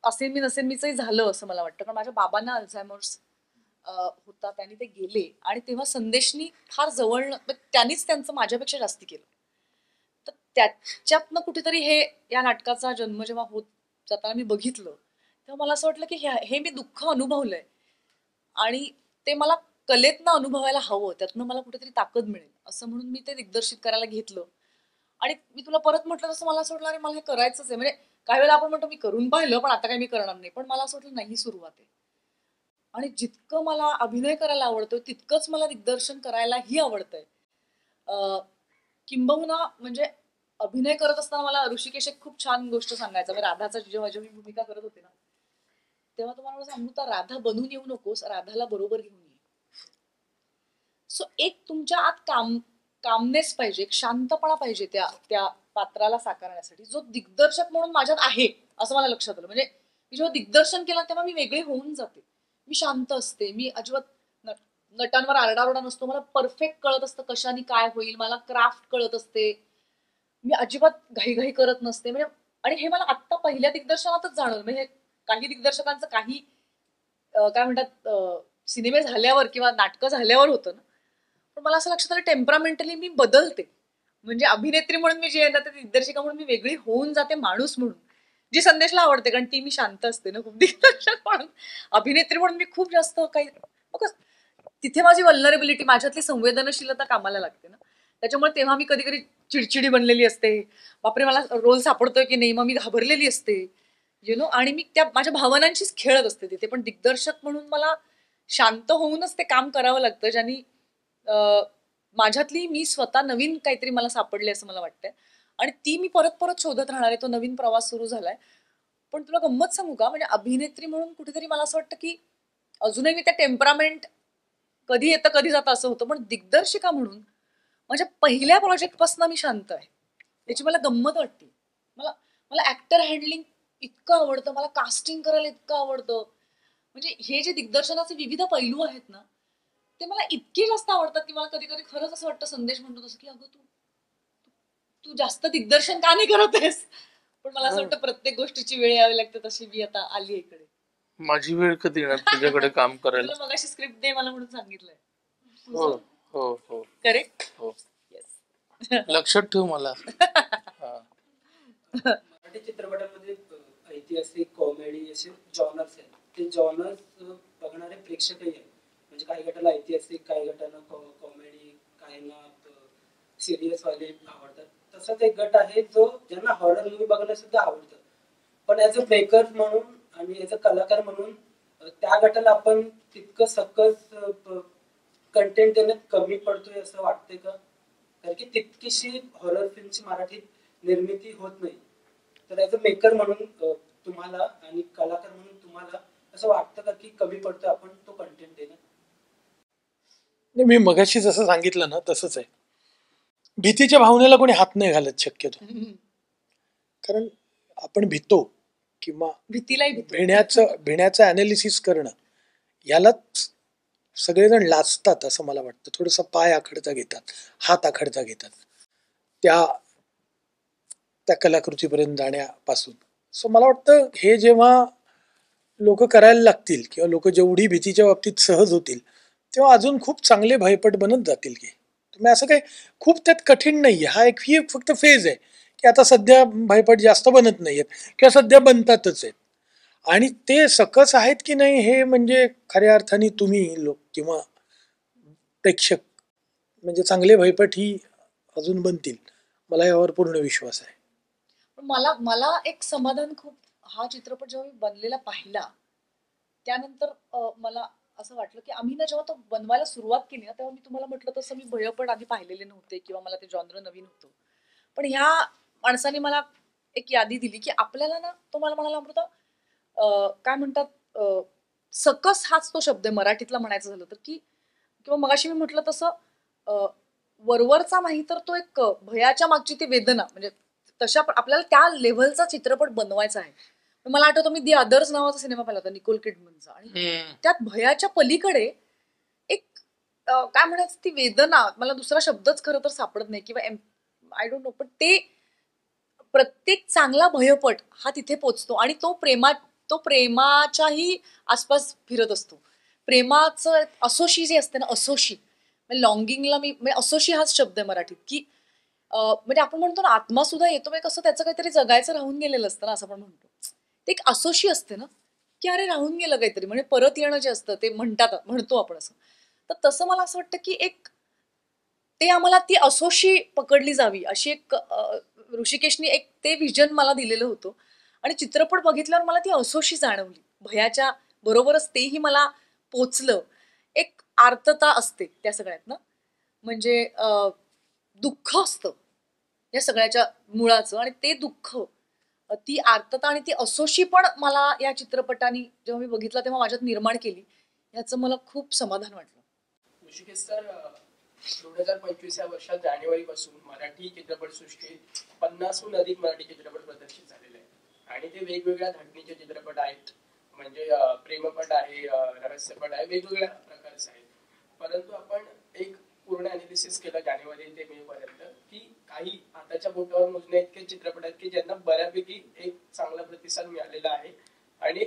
असेल मी नसेल मीचंही झालं असं मला वाटतं. कारण माझ्या बाबांना अल्झायमर्स होता, त्यांनी ते गेले आणि तेव्हा संदेशनी फार जवळ, त्यांनीच त्यांचं माझ्यापेक्षा जास्ती केलं. तर त्याच्यातनं कुठेतरी हे या नाटकाचा जन्म जेव्हा होत जाताना मी बघितलं तेव्हा मला असं वाटलं की हे मी दुःख अनुभवलंय आणि ते मला कलेतनं अनुभवायला हवं, त्यातनं मला कुठेतरी ताकद मिळेल असं म्हणून मी ते दिग्दर्शित करायला घेतलं. आणि मी तुला परत म्हटलं तसं मला असं वाटलं अरे मला हे करायचंच आहे. म्हणजे काही वेळेला आपण म्हणतो मी करून पाहिलं पण आता काही मी करणार नाही, पण मला असं वाटलं नाही, ही सुरुवात आहे. आणि जितकं मला अभिनय करायला आवडतं तितकंच मला दिग्दर्शन करायलाही आवडतंय. किंबहुना म्हणजे अभिनय करत असताना मला ऋषिकेश एक खूप छान गोष्ट सांगायचा. म्हणजे राधाचा जेव्हा जेव्हा मी भूमिका करत होते ना तेव्हा तुम्हाला अमृता राधा बनून येऊ नकोस, राधाला बरोबर घेऊन ये. सो एक तुमच्या आत कामनेस पाहिजे, एक शांतपणा पाहिजे त्या त्या पात्राला साकारण्यासाठी, जो दिग्दर्शक म्हणून माझ्यात आहे असं मला लक्षात आलं. म्हणजे मी जेव्हा दिग्दर्शन केलं तेव्हा मी वेगळी होऊन जाते. मी शांत असते, मी अजिबात नटांवर आरडाओरडा नसतो, मला परफेक्ट कळत असतं कशाने काय होईल, मला क्राफ्ट कळत असते, मी अजिबात घाईघाई करत नसते. म्हणजे आणि हे मला आत्ता पहिल्या दिग्दर्शनातच जाणवलं. म्हणजे काही दिग्दर्शकांचं काही काय म्हणतात सिनेमे झाल्यावर किंवा नाटकं झाल्यावर होतं ना, पण मला असं लक्षात आलं टेम्परामेंटली मी बदलते. म्हणजे अभिनेत्री म्हणून मी जी आहे ना, ते दिग्दर्शिका म्हणून मी वेगळी होऊन जाते, माणूस म्हणून जी संदेशला आवडते कारण ती मी शांत असते ना खूप. दिग्दर्शक म्हणून, अभिनेत्री म्हणून मी खूप जास्त काही, तिथे माझी वल्नरेबिलिटी, माझ्यातली संवेदनशीलता कामाला लागते ना. त्याच्यामुळे तेव्हा मी कधी कधी चिडचिडी बनलेली असते, बापरे मला रोल सापडतोय की नाही, मग मी घाबरलेली असते आणि मी त्या माझ्या भावनांशीच खेळत असते तिथे. पण दिग्दर्शक म्हणून मला शांत होऊनच ते काम करावं लागतं, ज्यांनी माझ्यातली मी स्वतः नवीन काहीतरी मला सापडले असं मला वाटतंय आणि ती मी परत परत शोधत राहणार आहे. तो नवीन प्रवास सुरू झालाय. पण तुला गंमत सांगू का, म्हणजे अभिनेत्री म्हणून कुठेतरी मला असं वाटतं की अजूनही मी त्या टेम्परामेंट कधी येतं कधी जातं असं होतं, पण दिग्दर्शिका म्हणून माझ्या पहिल्या प्रोजेक्टपासून मी शांत आहे. त्याची मला गंमत वाटते. मला मला ऍक्टर हँडलिंग इतकं आवडतं, मला कास्टिंग करायला इतकं आवडतं. म्हणजे हे जे दिग्दर्शनाचे विविध पैलू आहेत ना, ते मला इतके जास्त आवडतात की मला कधी कधी खरंच असं वाटतं, संदेश म्हणतो तसं की अगं तू जास्त दिग्दर्शन का नाही करत आहेस. पण मला असं वाटतं प्रत्येक गोष्टीची वेळ यावी लागते, तशी मी आता आली इकडे. माझी वेळ कधी येणार तुझ्याकडे काम करायला? तुला मगाशी स्क्रिप्ट दे मला म्हणून सांगितलंय. हो हो हो करेक्ट. हो, येस. लक्षात ठेव मला. हा. मराठी चित्रपटामध्ये ऐतिहासिक कॉमेडी असे जॉनर्स आहेत. ते जॉनर्स बघणारे प्रेक्षकही आहेत. म्हणजे काही गटाला ऐतिहासिक, काही गटांना कॉमेडी, काहींना सिरियस वाले आवडतात. तसाच एक गट आहे जो ज्यांना हॉरर मूवी बघणं सुद्धा आवडतं. पण ऍज अ मेकर म्हणून आणि ऍज अ कलाकार म्हणून त्या गटाला आपण तितकं सकस कंटेंट देण्यात कमी पडतोय असं वाटतंय का? कारण की तितकीशी हॉरर फिल्मची मराठीत निर्मिती होत नाही. तर ॲज अ मेकर म्हणून तुम्हाला आणि कलाकार म्हणून तुम्हाला असं वाटतं का की कमी पडतो आपण तो कंटेंट देणं? मी मगाशी जसं सांगितलं ना तसंच आहे. भीतीच्या भावनेला कोणी हात नाही घालत शक्यतो, कारण आपण भितो किंवा भीतीलाही भीती भिण्याचं अनालिसिस करणं यालाच सगळेजण लाजतात असं मला वाटतं. थोडंसं पाय आखडता घेतात, हात आखडता घेतात त्या त्या कलाकृतीपर्यंत जाण्यापासून. सो मला वाटतं हे जेव्हा लोक करायला लागतील किंवा लोक जेवढी भीतीच्या बाबतीत सहज होतील तेव्हा अजून खूप चांगले भयपट बनत जातील. की तुम्ही असं काही खूप त्यात कठीण नाहीये. ही फक्त फेज आहे की आता सध्या भयपट जास्त बनत नाहीयेत किंवा सध्या बनतातच आहेत, आणि ते सकस आहेत की नाही हे म्हणजे खऱ्या अर्थाने तुम्ही लोक किंवा प्रेक्षक, म्हणजे चांगले भयपट ही अजून बनतील, मला यावर पूर्ण विश्वास आहे. पण मला मला एक समाधान खूप, हा चित्रपट जेव्हा मी बनलेला पाहिला त्यानंतर मला असं वाटलं की आम्ही ना जेव्हा तो बनवायला सुरुवात केली ना तेव्हा मी तुम्हाला म्हटलं तसं मी भयपट आधी पाहिलेले नव्हते किंवा मला ते जॉनर नवीन होतं. पण ह्या माणसाने मला एक यादी दिली की आपल्याला ना, तो मला म्हणाला अमृता काय म्हणतात सकस हाच तो शब्द आहे मराठीतला म्हणायचं झालं तर, की किंवा मगाशी मी म्हटलं तसं वरवरचा नाही तर तो एक भयाच्या मागची ती वेदना, म्हणजे तशा आपल्याला त्या लेव्हलचा चित्रपट बनवायचा आहे. मला आठवतं मी दी अदर्स नावाचा सिनेमा पाहिला होता निकोल किडमनचा, आणि त्यात भयाच्या पलीकडे एक काय म्हणायचं ती वेदना, मला दुसरा शब्दच खरं तर सापडत नाही किंवा आय डोंट नो, पण ते प्रत्येक चांगला भयपट हा तिथे पोचतो आणि तो प्रेमाच्याही आसपास फिरत असतो. प्रेमाचं असोशी जे असते ना, असोशी लॉंगिंगला मी असोशी हाच शब्द आहे मराठीत, की म्हणजे आपण म्हणतो ना आत्मा सुद्धा येतो, म्हणजे कसं त्याचं काहीतरी जगायचं राहून गेलेलं असतं ना, असं आपण म्हणतो. ते एक असोशी असते ना, की अरे राहून गेलं काहीतरी, म्हणजे परत येणं जे असतं ते म्हणतो आपण असं. तर तसं मला असं वाटतं की एक ते आम्हाला ती असोशी पकडली जावी अशी एक ऋषिकेशनी एक ते विजन मला दिलेलं होतं, आणि चित्रपट बघितल्यावर मला ती असोशी जाणवली. भयाच्या बरोबरच तेही मला पोचलं. एक आर्तता असते त्या सगळ्यात ना, म्हणजे दुःख असतं या सगळ्याच्या मुळाचं, आणि ते दुःख, ती आर्तता आणि ती असोशी पण मला या चित्रपटाने जेव्हा मी बघितला तेव्हा माझ्यात निर्माण केली. याचं मला खूप समाधान वाटलं. ऋषिकेश सर, 2025 या वर्षात जानेवारीपासून मराठी चित्रपटसृष्टीत 50हून अधिक मराठी चित्रपट प्रदर्शित झालेले आहेत आणि ते वेगवेगळ्या धाटणीचे चित्रपट आहेत. म्हणजे प्रेमपट आहे, रहस्यपट आहे, वेगवेगळ्या प्रकारचे आहेत. परंतु आपण एक पूर्ण अनालिसिस केलं जानेवारी ते मे पर्यंत की काही हाताच्या बोटावर मोजण्या इतके चित्रपट आहेत की ज्यांना बऱ्यापैकी एक चांगला प्रतिसाद मिळालेला आहे, आणि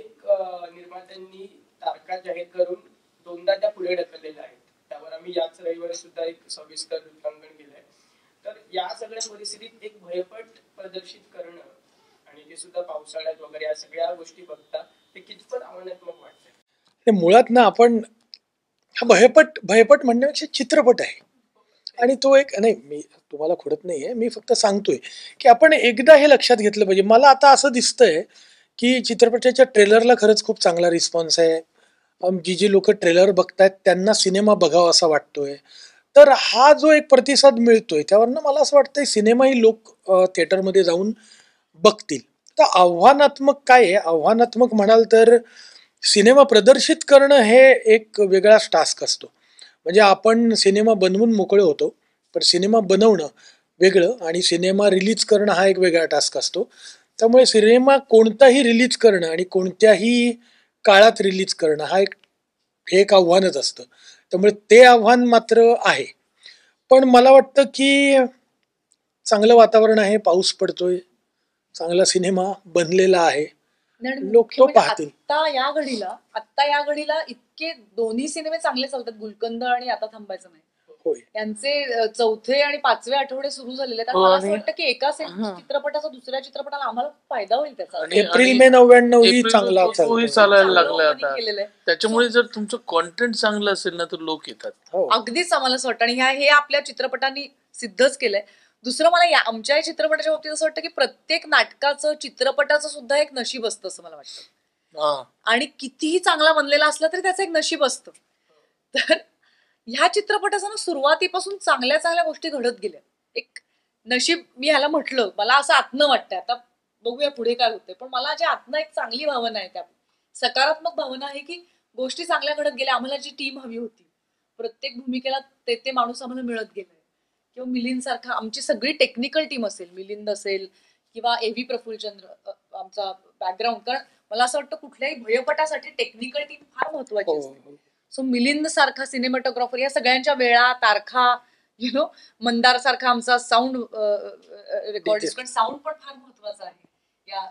निर्मात्यांनी तारखा जाहीर करून 2दा त्या पुढे ढकललेल्या आहेत. त्यावर आम्ही याच रविवारी सुद्धा एक सविस्तर वृत्तांकन केलंय. तर या सगळ्या परिस्थितीत एक भयपट प्रदर्शित करणं आणि ते सुद्धा पावसाळ्यात वगैरे, या सगळ्या गोष्टी बघता ते कितपत आव्हानात्मक वाटतंय? मुळात ना आपण हा भयपट म्हणण्यापेक्षा चित्रपट आहे, आणि तो एक नाही, मी तुम्हाला खोडत नाहीये, मी फक्त सांगतोय की आपण एकदा हे लक्षात घेतलं पाहिजे. मला आता असं दिसतंय की चित्रपटाच्या ट्रेलरला खरंच खूप चांगला रिस्पॉन्स आहे. जी लोक ट्रेलर बघतायत त्यांना सिनेमा बघावा असा वाटतोय. तर हा जो एक प्रतिसाद मिळतोय त्यावरनं मला असं वाटतंय सिनेमाही लोक थिएटरमध्ये जाऊन बघतील. तर आव्हानात्मक काय आहे? आव्हानात्मक म्हणाल तर सिनेमा प्रदर्शित करणं हे एक वेगळाच टास्क असतो. म्हणजे आपण सिनेमा बनवून मोकळे होतो, पण सिनेमा बनवणं वेगळं आणि सिनेमा रिलीज करणं हा एक वेगळा टास्क असतो. त्यामुळे सिनेमा कोणताही रिलीज करणं आणि कोणत्याही काळात रिलीज करणं हे एक आव्हानच असतं. त्यामुळे ते आव्हान मात्र आहे. पण मला वाटतं की चांगलं वातावरण आहे, पाऊस पडतोय, चांगला सिनेमा बनलेला आहे, लोक तो पाहतील. आत्ता या घडीला इतके दोन्ही सिनेमे चांगले चालतात, गुलकंद आणि आता थांबायचं नाही. होय. यांचे 4थे आणि 5वे आठवडे सुरू झालेले आहेत. मला असं वाटतं की एका चित्रपटाचा दुसऱ्या चित्रपटाला आम्हाला फायदा होईल त्याचा. एप्रिल मे 99 ही चांगला तोही चालायला लागलाय आता. केलेलं आहे. त्याच्यामुळे जर तुमचं कॉन्टेंट चांगलं असेल ना तर लोक येतात. हो. अगदीच आम्हाला असं वाटतं, आणि हे आपल्या चित्रपटांनी सिद्धच केलंय. दुसरं मला आमच्या चित्रपटाच्या बाबतीत असं वाटतं की प्रत्येक नाटकाचं, चित्रपटाचं सुद्धा एक नशीब असतं असं मला वाटतं. आणि कितीही चांगला बनलेला असला तरी त्याचं एक नशीब असतं. तर ह्या चित्रपटाचं ना सुरुवातीपासून चांगल्या चांगल्या गोष्टी घडत गेल्या. एक नशीब मी ह्याला म्हटलं, मला असं आतनं वाटतंय, आता बघूया पुढे काय होतंय, पण मला जे आतनं एक चांगली भावना आहे, त्या सकारात्मक भावना आहे की गोष्टी चांगल्या घडत गेल्या. आम्हाला जी टीम हवी होती, प्रत्येक भूमिकेला ते माणूस आम्हाला मिळत गेलाय. किंवा मिलिंद सारखा आमची सगळी टेक्निकल टीम असेल, मिलिंद असेल किंवा एव्ही प्रफुल्लचंद्र आमचा बॅकग्राऊंड, कारण मला असं वाटतं कुठल्याही भयपटासाठी टेक्निकल टीम फार महत्वाची हो असते. हो. सो मिलिंद सारखा सिनेमॅटोग्राफर, या सगळ्यांच्या वेळा, तारखा, मंदार सारखा आमचा साऊंड रेकॉर्डिस्ट, कारण साऊंड पण फार महत्वाचा आहे या,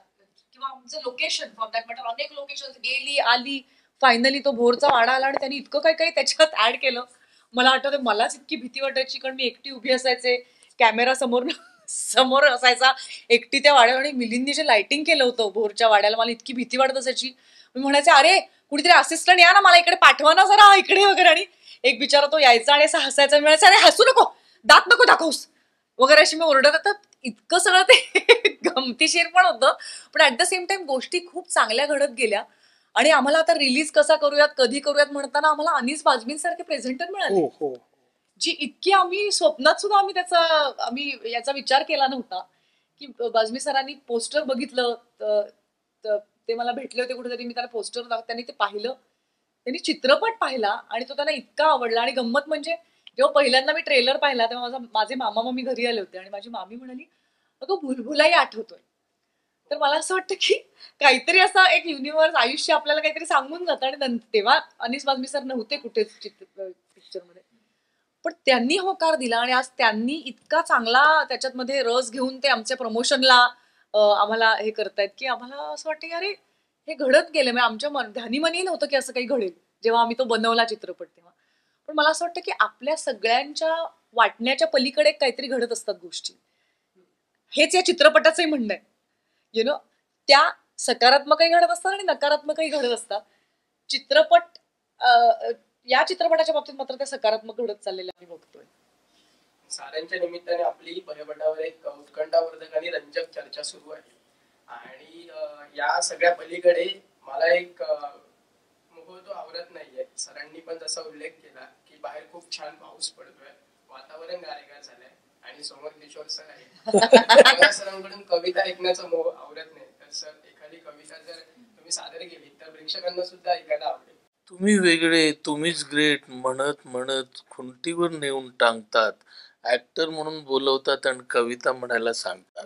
किंवा आमचं लोकेशन फॉर दॅट मॅटर, अनेक लोकेशन गेली आली, फायनली तो भोरचा वाडा आला आणि त्यांनी इतकं काही काही त्याच्यात ऍड केलं. मला आठवतं मलाच इतकी भीती वाटायची, कारण मी एकटी उभी असायचे, कॅमेरा समोर असायचा, एकटी त्या वाड्यावर, आणि मिलिंदनी जे लाइटिंग केलं होतं भोरच्या वाड्याला, मला इतकी भीती वाटत असायची. मी म्हणायचे अरे कुणीतरी असिस्टंट या ना, मला इकडे पाठवा ना जरा इकडे वगैरे, आणि एक बिचारा तो यायचा आणि असं हसायचा, म्हणायचं अरे हसू नको, दात नको दाखवूस वगैरे अशी मी ओरडत. आता इतकं सगळं ते गमतीशीर पण होतं, पण ऍट द सेम टाइम गोष्टी खूप चांगल्या घडत गेल्या. आणि आम्हाला आता रिलीज कसा करूयात, कधी करूयात म्हणताना आम्हाला अनीस बाजमीन सारखे प्रेझेंटर मिळाले, हो हो. जी इतकी आम्ही स्वप्नात सुद्धा आम्ही याचा विचार केला नव्हता. की बाजमी सरांनी पोस्टर बघितलं, ते मला भेटले होते कुठेतरी, मी त्यांना पोस्टर त्यांनी ते पाहिलं, त्यांनी चित्रपट पाहिला आणि तो त्यांना इतका आवडला. आणि गंमत म्हणजे जेव्हा पहिल्यांदा मी ट्रेलर पाहिला तेव्हा माझे मामा मम्मी घरी आले होते आणि माझी मामी म्हणाली अगं भुलभुलाही आठवतोय. तर मला असं वाटतं की काहीतरी असं एक युनिव्हर्स, आयुष्य आपल्याला काहीतरी सांगून जातं. आणि तेव्हा अनीस बाजमी सर नव्हते कुठेच पिक्चरमध्ये, पण त्यांनी होकार दिला आणि आज त्यांनी इतका चांगला त्याच्यामध्ये रस घेऊन ते आमच्या प्रमोशनला आम्हाला हे करतायत की आम्हाला असं वाटतं की अरे हे घडत गेलं. म्हणजे आमच्या ध्यानीमनी नव्हतं की असं काही घडेल जेव्हा आम्ही तो बनवला चित्रपट तेव्हा. पण मला असं वाटतं की आपल्या सगळ्यांच्या वाटण्याच्या पलीकडे काहीतरी घडत असतात गोष्टी. हेच या चित्रपटाचंही म्हणणं आहे. त्या सकारात्मकही घडत असतात आणि नकारात्मकही घडत असतात. चित्रपट या चित्रपटाच्या बाबतीत मात्र त्या सकारात्मक घडत चाललेल्या आम्ही बघतोय. साऱ्यांच्या निमित्ताने आपली भयपटावर एक उत्कंठावर्धक आणि रंजक चर्चा सुरू आहे. आणि या सगळ्या पलीकडे मला एक मोह तो आवरत नाहीये. सरांनी पण तसा उल्लेख केला की बाहेर खूप छान पाऊस पडतोय, वातावरण गारेगार झालंय आणि समोर किशोर सर आहे. सरांकडून कविता ऐकण्याचा मोह आवरत नाही. तर सर एखादी कविता जर तुम्ही सादर केली तर प्रेक्षकांना सुद्धा ऐकायला आवडेल. तुम्ही वेगळे, तुम्हीच ग्रेट म्हणत म्हणत खुंटीवर नेऊन टांगतात, ऍक्टर म्हणून बोलवतात आणि कविता म्हणायला सांगतात.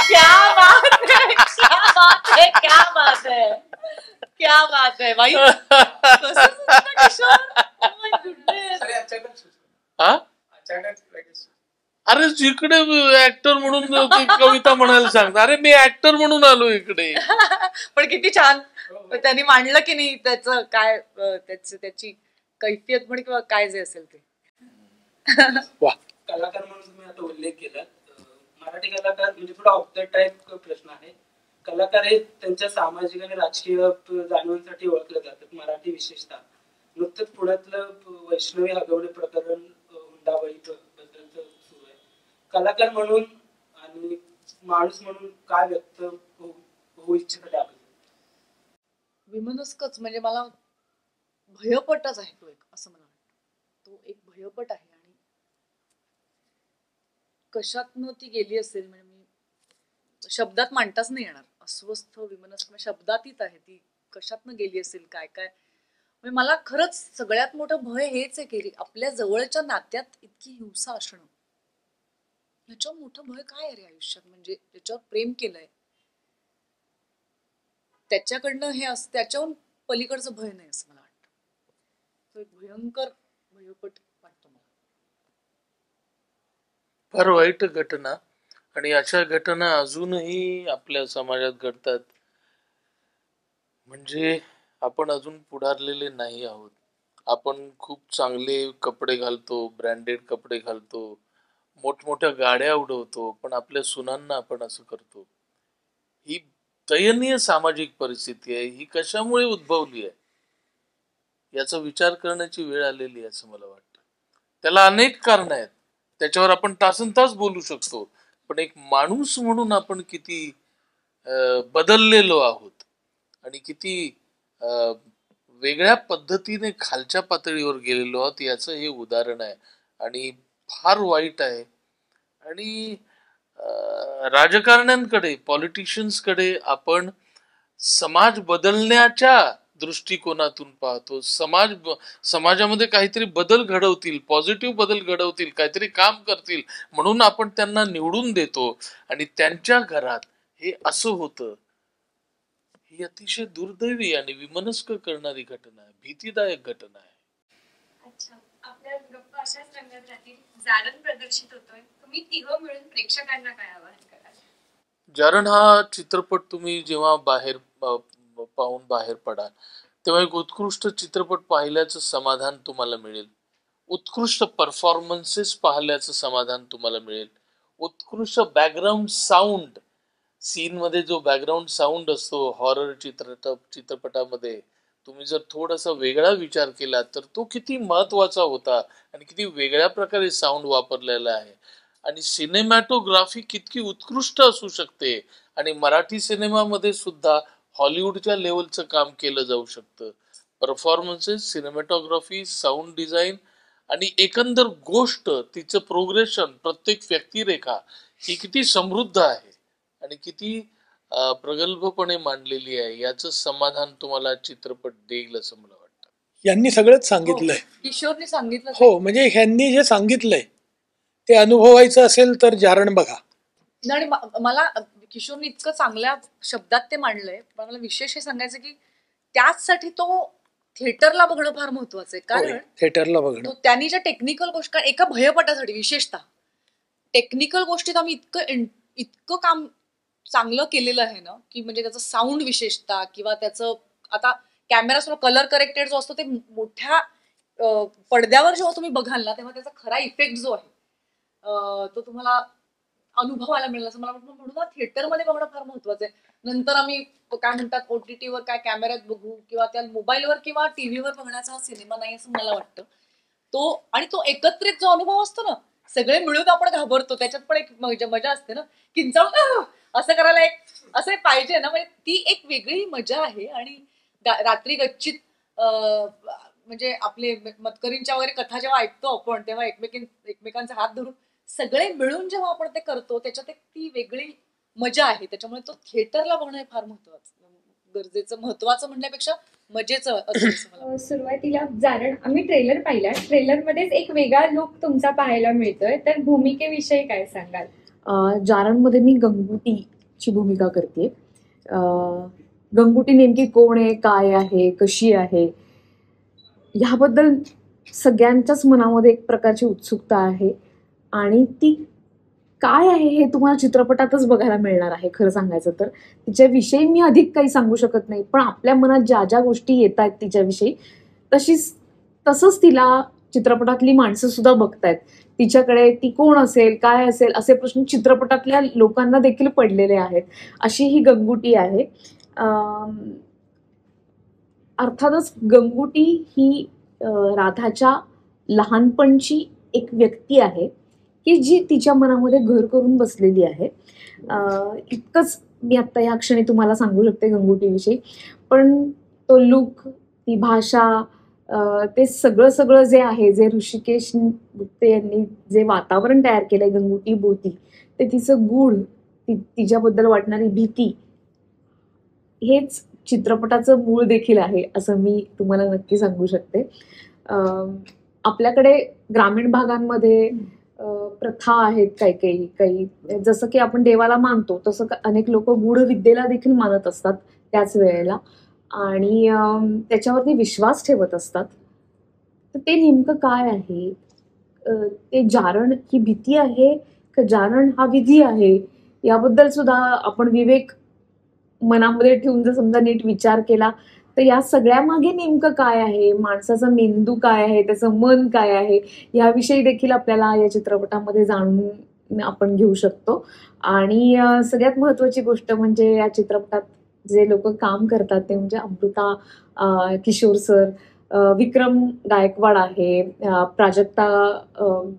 क्या बात है, क्या बात है, क्या बात है, क्या बात है भाई. कसं सुचलं किशोर? Oh my goodness. अरे अचानक हा? अचानक लगेच. अरे जिकडे ऍक्टर म्हणून ते कविता म्हणायला सांगतात, अरे मी ऍक्टर म्हणून आलो इकडे. पण किती छान त्यांनी मांडलं की नाही त्याचं काय, त्याची कैफियत म्हण किंवा काय जे असेल ते. कलाकार म्हणून तुम्ही आता उल्लेख केला, मराठी कलाकार म्हणजे थोडा ऑफ द टाईप प्रश्न आहे. कलाकार हे त्यांच्या सामाजिक आणि राजकीय जाणीवांसाठी ओळखले जातात, मराठी विशेषतः. नुकतंच पुण्यातलं वैष्णवी हगवणे प्रकरण हुंडाबळी बद्दलचं सुरू आहे. कलाकार म्हणून आणि माणूस म्हणून काय व्यक्त होऊ इच्छित आपण? विमनस्कच म्हणजे मला भयपटच आहे तो एक, असं मला वाटतं. तो एक भयपट आहे आणि कशातनं ती गेली असेल म्हणजे मी शब्दात मांडताच नाही येणार. अस्वस्थ विमनस्क शब्दातीत आहे ती, कशातनं गेली असेल काय काय. म्हणजे मला खरंच सगळ्यात मोठं भय हेच आहे की आपल्या जवळच्या नात्यात इतकी हिंसा असणं, ह्याच्यावर मोठं भय काय आहे रे आयुष्यात. म्हणजे ज्याच्यावर प्रेम केलंय त्याच्याकडनं हे असं, त्याच्याहून पलीकडचं भय नाही असं मला वाटतं. तो एक भयंकर भयपट वाटतो मला. फार वाईट घटना, आणि अशा घटना अजूनही आपल्या समाजात घडतात. म्हणजे आपण अजून पुढारलेले नाही आहोत. आपण खूप चांगले कपडे घालतो, ब्रँडेड कपडे घालतो, मोठमोठ्या गाड्या उडवतो, पण आपल्या सुनांना आपण असं करतो. ही दयनीय सामाजिक परिस्थिती आहे. ही कशामुळे उद्भवली आहे याचा विचार करण्याची वेळ आलेली आहे असं मला वाटतं. त्याला अनेक कारण आहेत, त्याच्यावर आपण तासनतास बोलू शकतो. पण एक माणूस म्हणून आपण किती बदललेलो आहोत आणि किती वेगळ्या पद्धतीने खालच्या पातळीवर गेलेलो आहोत याचं हे उदाहरण आहे. आणि फार वाईट आहे. आणि राजकारण्यांकडे, पॉलिटिशियन्सकडे आपण समाज बदलण्याच्या दृष्टिकोनातून पाहतो. समाजामध्ये काहीतरी बदल घडवतील, पॉझिटिव्ह बदल घडवतील, काहीतरी काम करतील म्हणून आपण त्यांना निवडून देतो आणि त्यांच्या घरात हे असं होतं. ही अतिशय दुर्दैवी आणि विमनस्क करणारी घटना आहे, भीतीदायक घटना आहे. अच्छा, आपल्या गप्पा अशाच रंगात राहतील. जारण प्रदर्शित होतोय, तुम्ही तिघं मिळून प्रेक्षकांना काय आवाहन कराल? जारण हा चित्रपट तुम्ही जेव्हा पाहून बाहेर पडाल तेव्हा एक उत्कृष्ट चित्रपट पाहिल्याचं समाधान तुम्हाला मिळेल. उत्कृष्ट परफॉर्मन्सेस पाहिल्याचं समाधान तुम्हाला मिळेल. उत्कृष्ट बॅकग्राऊंड साऊंड, सीन मध्ये जो बॅकग्राऊंड साऊंड असतो हॉरर चित्रपटामध्ये, तुम्ही जर थोडासा वेगळा विचार केला तर तो किती महत्वाचा होता आणि किती वेगळ्या प्रकारे साऊंड वापरलेला आहे. आणि सिनेमॅटोग्राफी किती उत्कृष्ट असू शकते. आणि मराठी सिनेमामध्ये सुद्धा हॉलिवूडच्या लेवलचं काम केलं जाऊ शकतं. परफॉर्मन्सेस, सिनेमॅटोग्राफी, साऊंड डिझाईन आणि एकंदर गोष्ट, तिचं प्रोग्रेशन, प्रत्येक व्यक्तिरेखा ही किती समृद्ध आहे आणि किती प्रगल्भपणे मांडलेली आहे, याचं समाधान तुम्हाला चित्रपट देईल असं मला वाटतं. यांनी सगळंच सांगितलंय. किशोरने सांगितलं हो, म्हणजे ह्यांनी जे सांगितलंय ते अनुभवायचं असेल तर जारण बघा. आणि मला किशोरने इतकं चांगल्या शब्दात ते मांडलंय. पण मला विशेष हे सांगायचं की त्याचसाठी तो थिएटरला बघणं फार महत्वाचं आहे. कारण थिएटरला बघणं, त्यांनी ज्या टेक्निकल गोष्टी, एका भयपटासाठी विशेषतः टेक्निकल गोष्टीत आम्ही इतकं काम चांगलं केलेलं आहे ना, की म्हणजे त्याचं साऊंड विशेषतः किंवा त्याचं आता कॅमेरा कलर करेक्टेड जो असतो ते मोठ्या पडद्यावर जेव्हा तुम्ही बघाल ना तेव्हा त्याचा खरा इफेक्ट जो आहे तो तुम्हाला अनुभवायला मिळेल असं मला वाटतं. म्हणून थिएटरमध्ये बघणं फार महत्वाचं आहे. नंतर आम्ही काय म्हणतात OTT वर काय कॅमेऱ्यात बघू किंवा त्या मोबाईलवर किंवा टीव्हीवर बघण्याचा हा सिनेमा नाही असं मला वाटतं. तो एकत्रित जो अनुभव असतो ना, सगळे मिळून आपण घाबरतो, त्याच्यात पण एक मजा असते ना, किंचाळून असं करायला एक असं पाहिजे ना, म्हणजे ती एक वेगळी मजा आहे. आणि रात्री गच्चीत म्हणजे आपले मतकरींच्या वगैरे कथा जेव्हा ऐकतो आपण तेव्हा एकमेकांचा हात धरून सगळे मिळून जेव्हा आपण ते करतो त्याच्यात एक ती वेगळी मजा आहे. त्याच्यामुळे तो थिएटरला बघणं हे फार गरजेचं, महत्वाचं म्हणण्यापेक्षा मजेचं असं. सुरुवातीला जारण आम्ही ट्रेलर पाहिला, ट्रेलरमध्येच एक वेगळा लुक तुमचा पाहायला मिळतोय, तर भूमिकेविषयी काय सांगाल? जारणमध्ये मी गंगुटीची भूमिका करते. गंगुटी नेमकी कोण आहे, काय आहे, कशी आहे, ह्याबद्दल सगळ्यांच्याच मनामध्ये एक प्रकारची उत्सुकता आहे. आणि ती काय आहे हे तुम्हाला चित्रपटातच बघायला मिळणार आहे. खरं सांगायचं तर तिच्याविषयी मी अधिक काही सांगू शकत नाही, पण आपल्या मनात ज्या ज्या गोष्टी येत आहेत तिच्याविषयी तसंच तिला चित्रपटातली माणसं सुद्धा बघतायत. तिच्याकडे ती कोण असेल, काय असेल, असे प्रश्न चित्रपटातल्या लोकांना देखील पडलेले आहेत. अशी ही गंगुटी आहे. अर्थातच गंगुटी ही राधाच्या लहानपणची एक व्यक्ती आहे की जी तिच्या मनामध्ये घर करून बसलेली आहे. इतकंच मी आत्ता या क्षणी तुम्हाला सांगू शकते गंगुटीविषयी. पण तो लुक, ती भाषा, ते सगळं जे आहे, जे ऋषिकेश गुप्ते यांनी जे वातावरण तयार केलंय गंगुटी भोवती, ते तिचं गूढ, तिच्याबद्दल वाटणारी भीती, हेच चित्रपटाचं मूळ देखील आहे असं मी तुम्हाला नक्की सांगू शकते. आपल्याकडे ग्रामीण भागांमध्ये प्रथा आहेत काही, जसं की आपण देवाला मानतो तसं अनेक लोक गूढ विद्येला देखील मानत असतात त्याच वेळेला, आणि त्याच्यावरती विश्वास ठेवत असतात. तर ते नेमकं काय आहे, ते जारण ही भीती आहे का जारण हा विधी आहे, याबद्दल सुद्धा आपण विवेक मनामध्ये ठेवून जर समजा नीट विचार केला तर या सगळ्यामागे नेमकं काय आहे, माणसाचा मेंदू काय आहे, त्याचं मन काय आहे, याविषयी देखील आपल्याला या चित्रपटामध्ये जाणून आपण घेऊ शकतो. आणि सगळ्यात महत्त्वाची गोष्ट म्हणजे या चित्रपटात जे लोक काम करतात ते म्हणजे अमृता किशोर सर, विक्रम गायकवाड आहे, प्राजक्ता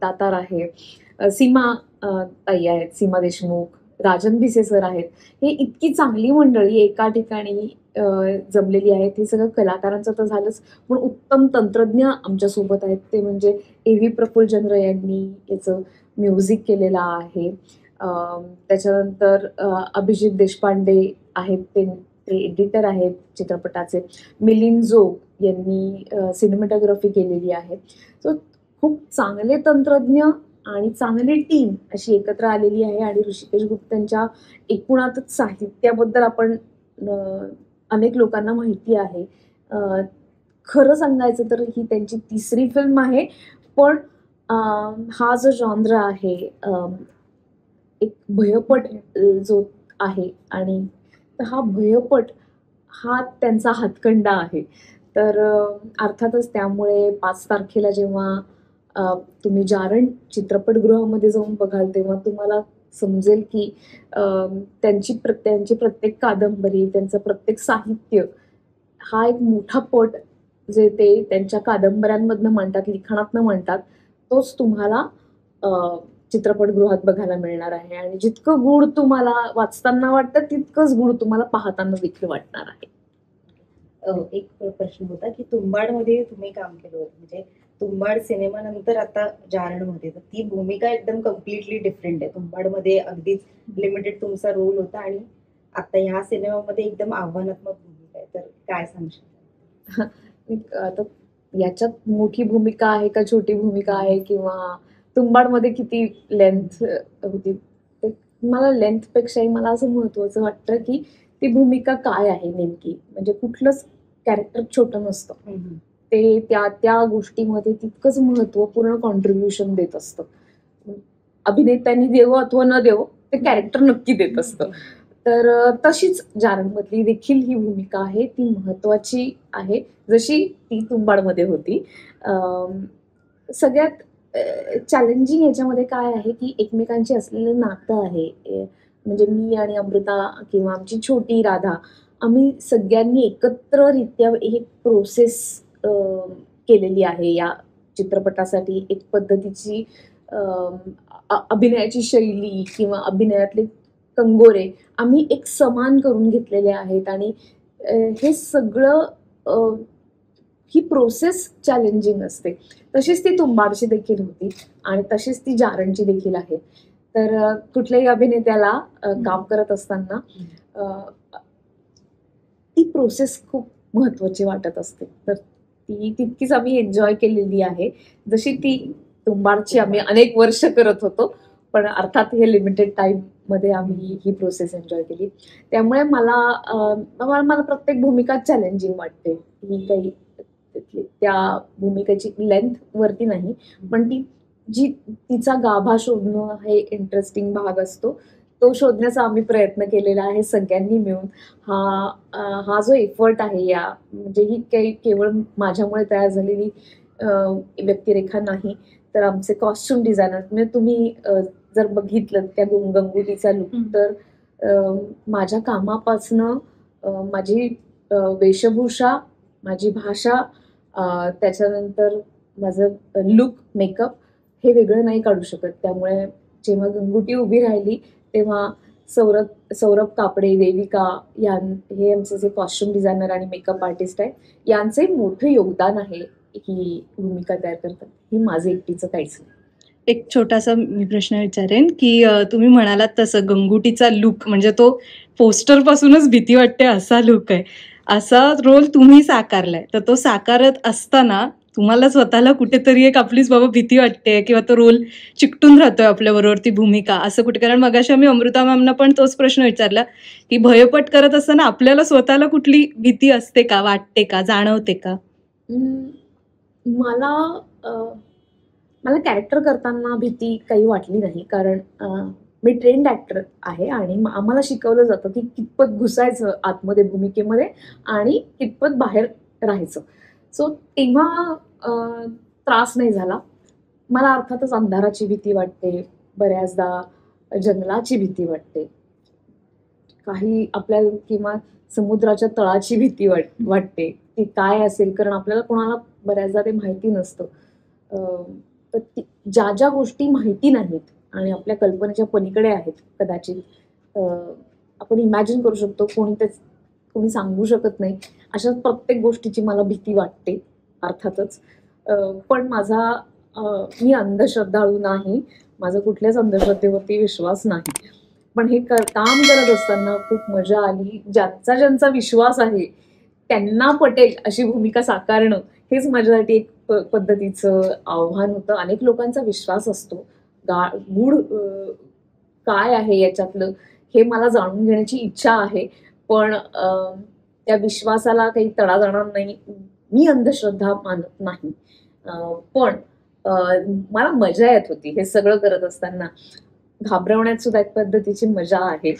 दातार आहे, सीमा ताई आहेत, सीमा देशमुख, राजन भिसे सर आहेत, हे इतकी चांगली मंडळी एका ठिकाणी जमलेली आहेत. हे सगळं कलाकारांचं तर झालंच, पण उत्तम तंत्रज्ञ आमच्यासोबत आहेत. ते म्हणजे A.V. प्रफुल्लचंद्र यांनी याचं म्युझिक केलेलं आहे. त्याच्यानंतर अभिजित देशपांडे आहेत, ते एडिटर आहेत चित्रपटाचे. मिलिंद जोग यांनी सिनेमॅटोग्राफी केलेली आहे. सो खूप चांगले तंत्रज्ञ आणि चांगली टीम अशी एकत्र आलेली आहे. आणि ऋषिकेश गुप्तांच्या एकूणातच साहित्याबद्दल आपण अनेक लोकांना माहिती आहे. खरं सांगायचं तर ही त्यांची 3री फिल्म आहे, पण हा जो जॉनर आहे एक भयपट जो आहे, आणि हा भयपट हा त्यांचा हातखंडा आहे. तर अर्थातच त्यामुळे 5 तारखेला जेव्हा तुम्ही जारण चित्रपटगृहामध्ये जाऊन बघाल तेव्हा तुम्हाला समजेल की त्यांची प्रत्येक कादंबरी, त्यांचं प्रत्येक साहित्य हा एक मोठा पट जे ते त्यांच्या कादंबऱ्यांमधनं मांडतात, लिखाणातनं मांडतात, तोच तुम्हाला चित्रपटगृहात बघायला मिळणार आहे. आणि जितकं गूढ तुम्हाला वाचताना वाटतं तितकंच गूढ तुम्हाला पाहताना देखील वाटणार आहे. एक प्रश्न होता की तुंबाडमध्ये तुम्ही काम केलं होतं, म्हणजे तुंबाड सिनेमानंतर आता जारणमध्ये, तर ती भूमिका एकदम कम्प्लिटली डिफरंट आहे. तुंबाडमध्ये अगदीच लिमिटेड तुमचा रोल होता आणि आता ह्या सिनेमामध्ये एकदम आव्हानात्मक भूमिका आहे. तर काय सांगशील? आता याच्यात मोठी भूमिका आहे का छोटी भूमिका आहे, किंवा तुंबाडमध्ये किती लेंथ होती, ते मला लेंथपेक्षाही मला असं महत्वाचं वाटतं की ती भूमिका काय आहे नेमकी. म्हणजे कुठलंच कॅरेक्टर छोटं नसतं, ते त्या गोष्टीमध्ये तितकंच महत्वपूर्ण कॉन्ट्रीब्युशन देत असतं. अभिनेत्यांनी देवो अथवा न देवो ते कॅरेक्टर नक्की देत असतं. तर तशीच जारणमधली देखील ही भूमिका आहे, ती महत्वाची आहे जशी ती तुंबाडमध्ये होती. सगळ्यात चॅलेंजिंग याच्यामध्ये काय आहे की एकमेकांची असलेलं नातं आहे. म्हणजे मी आणि अमृता किंवा आमची छोटी राधा, आम्ही सगळ्यांनी एकत्ररित्या एक प्रोसेस केलेली आहे या चित्रपटासाठी. एक पद्धतीची अभिनयाची शैली किंवा अभिनयातले कंगोरे आम्ही एक समान करून घेतलेले आहेत. आणि हे सगळं ही प्रोसेस चॅलेंजिंग असते. तशीच ती तुंबाडची देखील होती आणि तशीच ती जारणची देखील आहे. तर कुठल्याही अभिनेत्याला काम करत असताना ती प्रोसेस खूप महत्वाची वाटत असते. तर ती तितकीच आम्ही एन्जॉय केलेली आहे जशी ती तुंबाडची आम्ही अनेक वर्ष करत होतो. पण अर्थात हे लिमिटेड टाइम मध्ये आम्ही ही प्रोसेस एन्जॉय केली. त्यामुळे मला प्रत्येक भूमिका चॅलेंजिंग वाटते. ही काही त्या भूमिकेची लेंथ वरती नाही, पण तिचा गाभा शोधणं हे इंटरेस्टिंग भाग असतो. तो शोधण्याचा आम्ही प्रयत्न केलेला आहे सगळ्यांनी मिळून. हा जो एफर्ट आहे, या म्हणजे ही काही केवळ माझ्यामुळे तयार झालेली व्यक्तिरेखा नाही, तर आमचे कॉस्ट्युम डिझायनर, म्हणजे तुम्ही जर बघितलं त्या गंगुटीचा लुक, तर माझ्या कामापासनं माझी वेशभूषा, माझी भाषा, त्याच्यानंतर माझं लुक, मेकअप हे वेगळं नाही काढू शकत. त्यामुळे जेव्हा गंगुटी उभी राहिली तेव्हा सौरभ कापडे, देविका हे आमचे जे कॉस्ट्युम डिझायनर आणि मेकअप आर्टिस्ट आहेत, यांचे मोठं योगदान आहे ही भूमिका तयार करतात. ही माझं एकटीचं काहीच नाही. एक छोटासा मी प्रश्न विचारेन की तुम्ही म्हणालात तसं गंगुटीचा लुक म्हणजे तो पोस्टर पासूनच भीती वाटते असा लुक आहे. असा रोल तुम्ही साकारलाय, तर तो साकारत असताना तुम्हाला स्वतःला कुठेतरी एक आपलीच बाबा भीती वाटते किंवा तो रोल चिकटून राहतोय आपल्याबरोबर ती भूमिका, असं कुठे? कारण मगाशी आम्ही अमृता मॅमना पण तोच प्रश्न विचारला की भयपट करत असताना आपल्याला स्वतःला कुठली भीती असते का, वाटते का, जाणवते का? मला कॅरेक्टर करताना भीती काही वाटली नाही, कारण मी ट्रेंड ॲक्टर आहे आणि आम्हाला शिकवलं जातं की कितपत घुसायचं आतमध्ये भूमिकेमध्ये आणि कितपत बाहेर राहायचं. सो तेव्हा त्रास नाही झाला. मला अर्थातच अंधाराची भीती वाटते, बऱ्याचदा जंगलाची भीती वाटते, काही आपल्या किंवा समुद्राच्या तळाची भीती वाटते की काय असेल, कारण आपल्याला कोणाला बऱ्याचदा ते माहिती नसतं. तर ज्या गोष्टी माहिती नाहीत आणि आपल्या कल्पनेच्या पलीकडे आहेत कदाचित, आपण इमॅजिन करू शकतो, कोणी सांगू शकत नाही. अशा प्रत्येक गोष्टीची मला भीती वाटते अर्थातच. पण मी अंधश्रद्धाळू नाही. माझा कुठल्याच अंधश्रद्धेवरती विश्वास नाही. पण हे काम करत असताना खूप मजा आली. ज्यांचा विश्वास आहे त्यांना पटेल अशी भूमिका साकारणं हेच माझ्यासाठी एक पद्धतीचं आव्हान होतं. अनेक लोकांचा विश्वास असतो. गूढ काय आहे याच्यातलं हे मला जाणून घेण्याची इच्छा आहे. पण त्या विश्वासाला काही तडा जाणार नाही. मी अंधश्रद्धा मानत नाही. पण मला मजा येत होती हे सगळं करत असताना. घाबरवण्यात सुद्धा एक पद्धतीची मजा आहे.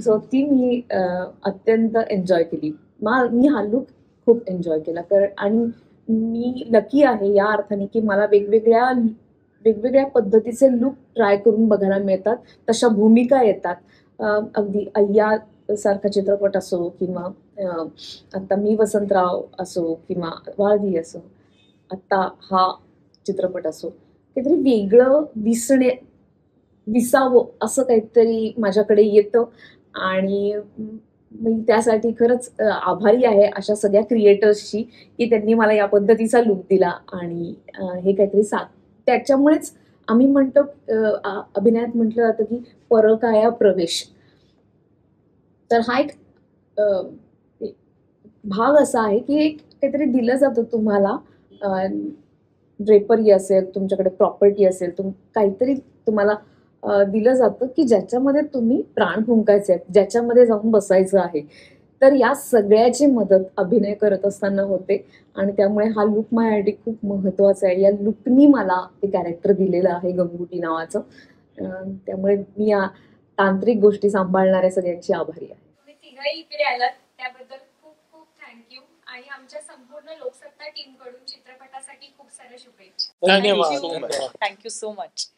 सो ती मी अत्यंत एन्जॉय केली. मी हा लूक खूप एन्जॉय केला. आणि मी लकी आहे या अर्थाने की मला वेगवेगळ्या पद्धतीचे लूक ट्राय करून बघायला मिळतात. तशा भूमिका येतात. अगदी अय्या सारखा चित्रपट असो किंवा आता मी वसंतराव असो किंवा वाळवी असो, आता हा चित्रपट असो, काहीतरी वेगळं दिसावं असं काहीतरी माझ्याकडे येतं. आणि मी त्यासाठी खरंच आभारी आहे अशा सगळ्या क्रिएटर्सची की त्यांनी मला या पद्धतीचा लूक दिला. आणि हे काहीतरी त्याच्यामुळेच आम्ही म्हणतो, अभिनयात म्हटलं जातं की परकाया प्रवेश. तर हा एक भाग असा आहे की एक काहीतरी दिलं जातं तुम्हाला. ड्रेपरी असेल, तुमच्याकडे प्रॉपर्टी असेल, काहीतरी तुम्हाला दिलं जातं की ज्याच्यामध्ये तुम्ही प्राण फुंकायचे आहेत, ज्याच्यामध्ये जाऊन बसायचं आहे. तर या सगळ्याची मदत अभिनय करत असताना होते. आणि त्यामुळे हा लूक माझ्यासाठी खूप महत्वाचा आहे. या लूकनी मला ते कॅरेक्टर दिलेलं आहे गंगुटी नावाचं. त्यामुळे मी या तांत्रिक गोष्टी सांभाळणाऱ्या सगळ्यांची आभारी आहे. तुम्ही तिघही इकडे आलात त्याबद्दल खूप खूप थँक्यू. आणि आमच्या संपूर्ण लोकसत्ता टीम कडून चित्रपटासाठी खूप साऱ्या शुभेच्छा. धन्यवाद. Thank you so much.